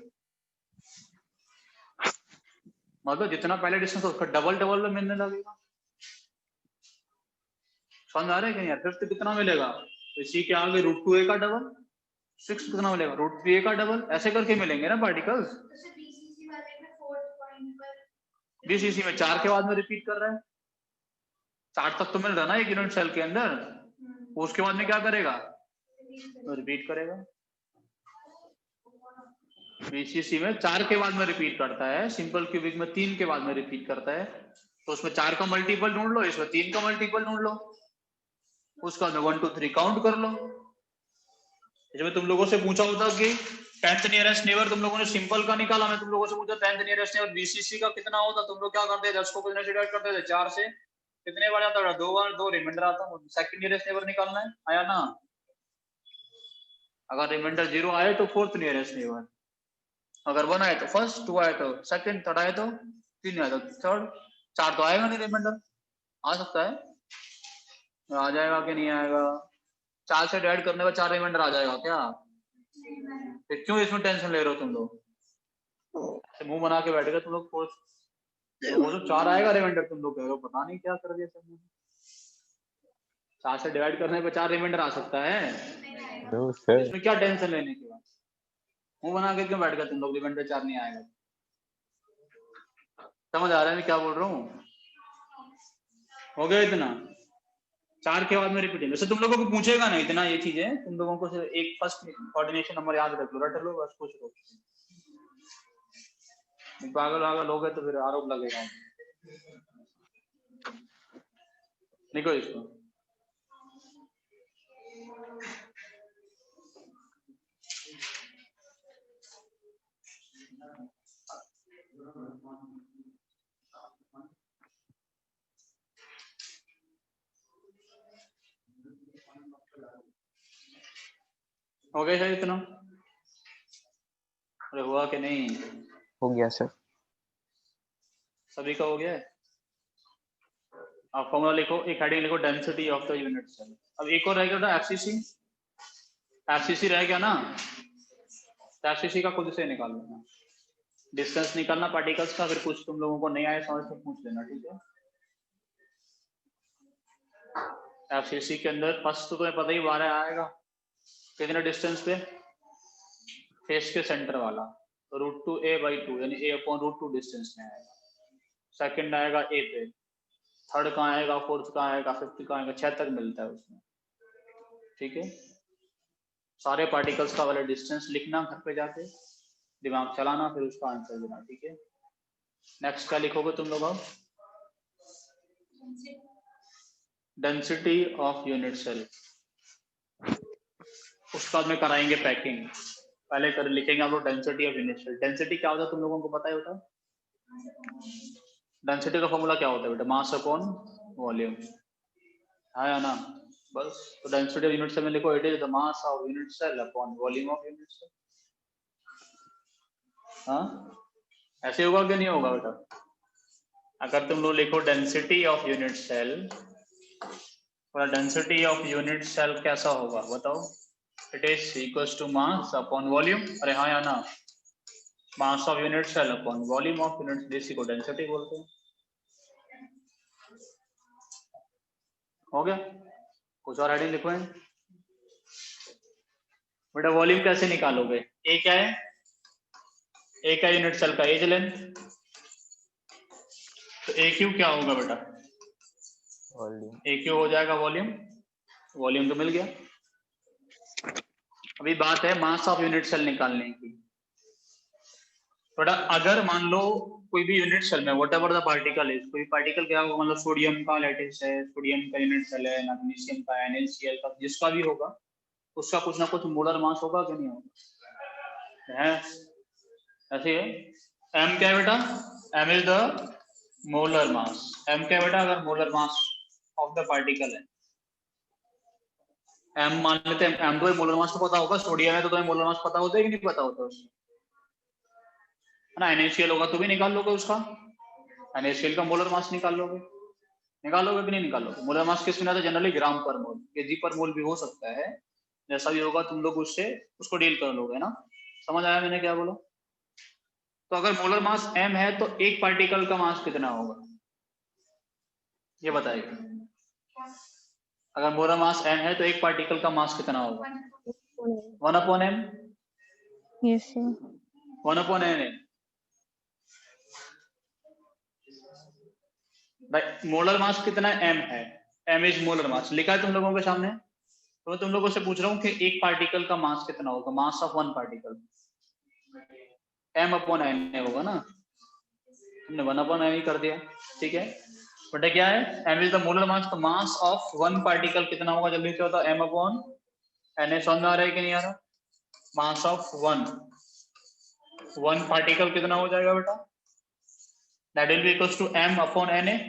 मतलब जितना पहले डिस्टेंस उसका डबल डबल में मिलने लगेगा। समझ आ रहा है कि नहीं? फिफ्थ कितना मिलेगा? तो इसी के आगे √2a का डबल। सिक्स कितना मिलेगा? √3a का डबल। ऐसे करके मिलेंगे ना पार्टिकल्स। बीसीसी में 4 के बाद में रिपीट कर रहा है। 4 तक तो मिल रहा है ना एक यूनिट सेल के अंदर, उसके बाद में क्या करेगा? रिपीट करेगा। बीसीसी में 4 के बाद में रिपीट करता है, सिंपल क्यूबिक में 3 के बाद में रिपीट करता है। तो उसमें 4 का मल्टीपल ढूंढ लो, इसमें 3 का मल्टीपल ढूंढ लो, उसका 1 2 3 काउंट कर लो। जब तुम लोगों से पूछा होता कि 10th नियरेस्ट नेबर तुम लोगों ने सिंपल का निकाला, मैं तुम लोगों से पूछा 10th नियरेस्ट नेबर बीसीसी का कितना होता, तुम लोग क्या करते? 10 को कितने से डिवाइड करते थे? 4 से। कितने बार आता है? 2 बार। 2 रिमाइंडर आता है। सेकंड नियरेस्ट नेबर निकालना है, आया ना? अगर रिमाइंडर 0 आए तो फोर्थ नियरेस्ट नेबर, अगर 1 आए तो फर्स्ट, 2 आए तो सेकंड, थर्ड आए तो 3 आए तो थर्ड, 4 तो आएगा नहीं रिमाइंडर। आ सकता है, आ जाएगा कि नहीं आएगा? 4 से डिवाइड करने पर 4 रिमाइंडर आ जाएगा क्या? फिर क्यों इसमें टेंशन ले रहे हो तुम लोग? मुंह बना के बैठ गए तुम लोग। वो तो 4 आएगा रिमाइंडर, तुम लोग कह रहे हो पता नहीं क्या कर दिया सबने। 4 से डिवाइड करने पर 4 रिमाइंडर आ सकता है, नो सर। इसमें क्या टेंशन लेने की बात? मुंह बना के क्यों बैठ गए तुम लोग? रिमाइंडर 4 नहीं आएगा। समझ आ रहा है मैं क्या बोल रहा हूँ? हो गया इतना? 4 के बाद में रिपीट। वैसे तुम लोगों को पूछेगा ना इतना ये चीजें, तुम लोगों को सिर्फ एक फर्स्ट कोऑर्डिनेशन नंबर याद रख लो, रट लो बस, पूछ लो। पागल वागल हो गए तो फिर आरोप लगेगा। लिखो इसको। हो गया सर इतना? अरे हुआ कि नहीं? हो गया सर। सभी का हो गया है? आप फॉर्मूला लिखो, एक हेडिंग लिखो, density of the unit cell. अब एक और रह गया था एफसीसी। एफसीसी रह गया ना, तो एफसीसी का खुद से निकाल लेना। डिस्टेंस निकालना पार्टिकल्स का, फिर कुछ तुम लोगों को नहीं आए समझ तो पूछ लेना, ठीक है? एफसीसी के अंदर फर्स्ट तो तुम्हें पता ही 12 आएगा, कितने डिस्टेंस पे? फेस के सेंटर वाला, √2a/2 यानी a/√2 डिस्टेंस में आएगा। सेकंड आएगा ए पे, थर्ड कहाँ आएगा, फोर्थ कहाँ आएगा, फिफ्थ कहाँ आएगा, 6 तक मिलता है उसमें। ठीक है, सारे पार्टिकल्स का वाला डिस्टेंस लिखना घर पे जाके, दिमाग चलाना, फिर उसका आंसर देना। ठीक है, नेक्स्ट क्या लिखोगे तुम लोग अब? डेंसिटी ऑफ यूनिट सेल, उसका में कराएंगे पैकिंग। पहले कर लिखेंगे आप लोग density of unit cell. Density क्या होता है तुम लोगों को पता है होता? डेंसिटी का फॉर्मूला क्या होता है बेटा? मास अपॉन वॉल्यूम, है या ना? बस, तो डेंसिटी ऑफ यूनिट सेल में लिखो it is the mass of unit cell upon volume of unit cell. हाँ, ऐसे होगा कि नहीं होगा बेटा? अगर तुम लोग लिखो डेंसिटी ऑफ यूनिट सेल, और डेंसिटी ऑफ यूनिट सेल कैसा होगा बताओ? It is equals to mass upon volume. अरे हाँ या ना? Mass of unit cell upon volume of unit, इसी को डेंसिटी बोलते हैं। हो गया? कुछ और हेडिंग लिखो है बेटा? वॉल्यूम कैसे निकालोगे? ए क्या है? ए का यूनिट सेल का एज लेंथ, तो ए क्यू क्या होगा बेटा? वॉल्यूम। ए क्यू हो जाएगा वॉल्यूम। वॉल्यूम तो मिल गया। अभी बात है मास ऑफ यूनिट सेल निकालने की। बेटा अगर मान लो कोई भी यूनिट सेल में what ever the particle is, कोई पार्टिकल क्या होगा, मतलब सोडियम का लैटिस है, सोडियम का यूनिट सेल है, मैग्नीशियम का, NaCl का, जिसका भी होगा उसका कुछ ना कुछ मोलर मास होगा कि नहीं होगा? है ऐसे है। m क्या है बेटा? m is the molar mass. m क्या है बेटा? अगर molar mass of the particle है, m मान लेते हैं, m तो मोलर मास तो पता होगा, सोडियम है तो तुम्हें मोलर मास पता होता है कि नहीं पता होता उसका? है ना? NaCl होगा तो भी निकाल लोगे उसका, NaCl का मोलर मास निकालोगे कि नहीं निकालोगे? मोलर मास किस में आता है? जनरली ग्राम पर मोल, केजी पर मोल भी हो सकता है, जैसा भी होगा तुम लोग उससे उसको डील कर लोगे ना। समझ आया मैंने क्या बोला? तो अगर मोलर मास m है तो एक पार्टिकल का मास कितना होगा ये बताइए? अगर मोलर मास m है तो एक पार्टिकल का मास कितना होगा? 1/m। Yes, sir. 1/n। भाई मोलर मास कितना m है? m इज मोलर मास, लिखा है तुम लोगों के सामने। तो मैं तुम लोगों से पूछ रहा हूँ कि एक पार्टिकल का मास कितना होगा? Mass of one particle m/n होगा ना? तुमने 1/n ही कर दिया। ठीक है बेटा, क्या है? m is the molar mass, तो मास ऑफ वन पार्टिकल कितना होगा? जल्दी से बताओ। m/n। समझ में आ रहा है कि नहीं आ रहा? मास ऑफ वन पार्टिकल कितना हो जाएगा बेटा? That will be equals to m/na।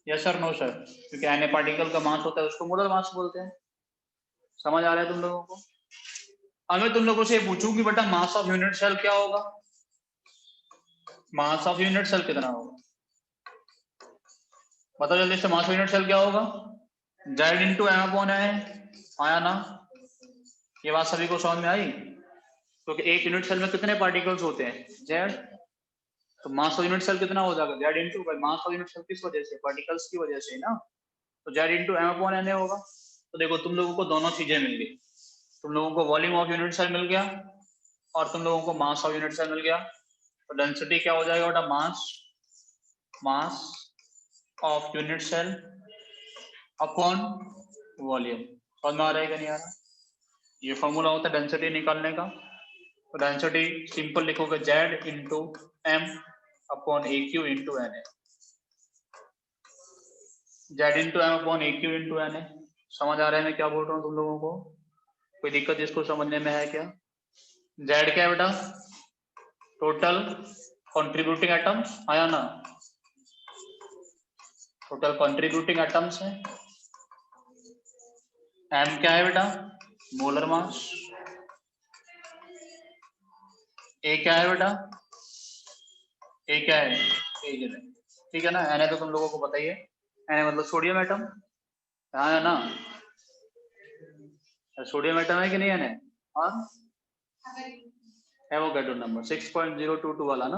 Yes sir, no sir? क्योंकि na पार्टिकल का मास होता है उसको मोलर मास बोलते हैं। समझ आ रहा है तुम लोगों को? अब मैं तुम लोगों से पूछूं कि बेटा मास ऑफ यूनिट सेल क्या होगा? मास ऑफ यूनिट सेल कितना होगा? बताओ जल्दी से, मास ऑफ यूनिट सेल क्या होगा? Z into m/na। आया ना? ये बात सभी को समझ में आई? क्योंकि एक यूनिट सेल में कितने पार्टिकल्स होते हैं? Z। तो मास ऑफ यूनिट सेल कितना हो जाएगा? Z into, mass of unit cell किस वजह से? पार्टिकल्स की वजह से ना। तो Z इंटू m/na होगा। तो देखो तुम लोगों को दोनों चीजें मिल गई। तुम लोगों को वॉल्यूम ऑफ यूनिट सेल मिल गया और तुम लोगों को मास ऑफ यूनिट सेल मिल गया। तो डेंसिटी क्या हो जाएगा बेटा? Mass of unit cell upon volume. समझ में आ रहा है कि नहीं आ रहा? ये फॉर्मूला होता है डेंसिटी निकालने का। तो डेंसिटी सिंपल लिखोगे Z into m upon AQ into Na। Z into m upon AQ into Na। समझ आ रहा है मैं क्या बोल रहा हूँ तुम लोगों को? कोई दिक्कत इसको समझने में है क्या? Z क्या है बेटा? टोटल कंट्रीब्यूटिंग एटम्स, आया ना? टोटल कंट्रीब्यूटिंग एटम्स है। m क्या है बेटा? Molar mass. A क्या है बेटा? A क्या है? ठीक है ना? Na तो तुम लोगों को पता ही है। Na मतलब सोडियम एटम, है ना? सोडियम एटम है कि नहीं है ना? हाँ, एवोगैड्रो नंबर 6.022 वाला ना?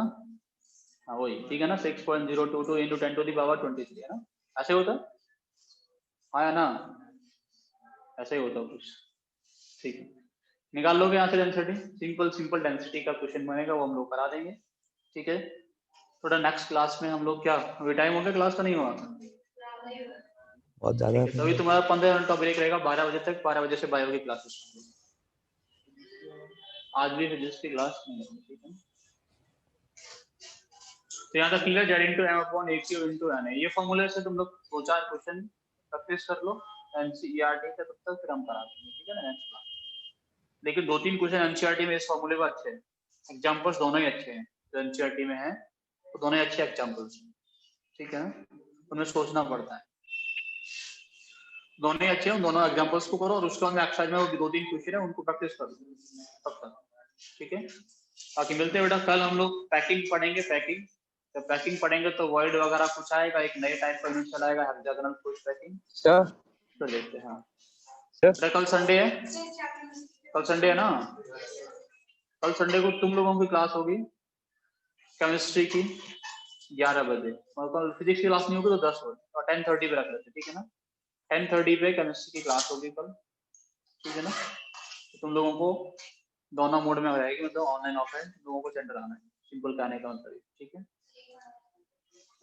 हाँ वही, ठीक है ना? 6.022 इंटू 10⁻23 है ना? ऐसे होता है, हाँ ना? ऐसे ही होता है कुछ। ठीक है, निकाल लोगे यहाँ से डेंसिटी। सिंपल डेंसिटी का क्वेश्चन बनेगा, वो हम लोग करा देंगे। ठीक है, थोड़ा नेक्स्ट क्लास में हम लोग क्या अभी टाइम हो गया क्लास का नहीं हुआ? बहुत ज्यादा ठीक है, तो अभी तुम्हारा 15 मिनट का ब्रेक रहेगा 12 बजे तक। 12 बजे से बायो की क्लासेस। आज भी फिजिक्स की क्लास नहीं है, ठीक है। तो यहाँ तक clear, Z into M upon A Q into N है। ये फॉर्मूले से तुम लोग 2-4 क्वेश्चन प्रैक्टिस कर लो एनसीईआरटी से, तब तक फिर हम करा देंगे, ठीक है ना नेक्स्ट क्लास। लेकिन 2-3 क्वेश्चन एनसीईआरटी में इस फॉर्मूले को अच्छे हैं, एग्जांपल्स दोनों ही अच्छे हैं जो एनसीईआरटी में है, तो दोनों ही अच्छे एग्जांपल्स हैं, ठीक है ना। उनमें सोचना पड़ता है, दोनों ही अच्छे हैं, दोनों एग्जांपल्स को करो और उसके बाद में एक्सरसाइज में वो 2-3 क्वेश्चन है उनको प्रैक्टिस करो तब तक, ठीक है। बाकी मिलते हैं बेटा कल, हम लोग पैकिंग पढ़ेंगे। पैकिंग, जब पैकिंग पढ़ेंगे तो वर्ड वगैरह कुछ आएगा, एक नए टाइप का यूनिट चलाएगा हेक्सागोनल फुल पैकिंग, सर तो देखते हैं। हाँ सर बेटा कल संडे है, कल संडे है ना, कल संडे को तुम लोगों की क्लास होगी केमिस्ट्री की 11 बजे, और कल फिजिक्स की क्लास नहीं होगी तो 10 बजे, और 10:30 पे रख लेते, ठीक है ना। 10:30 पे केमिस्ट्री की क्लास होगी कल, ठीक है ना। तो तुम लोगों को दोनों मोड में हो जाएगी, मतलब ऑनलाइन ऑफलाइन, तुम लोगों को सेंटर आना है, सिंपल कहने का मतलब, ठीक है।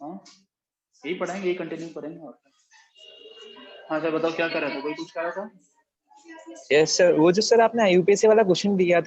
हाँ यही पढ़ाएंगे, यही कंटिन्यू करेंगे और हाँ सर बताओ क्या कर रहे थे, कोई कुछ कह रहा था? यस सर, वो जो सर आपने यूपीएससी वाला क्वेश्चन दिया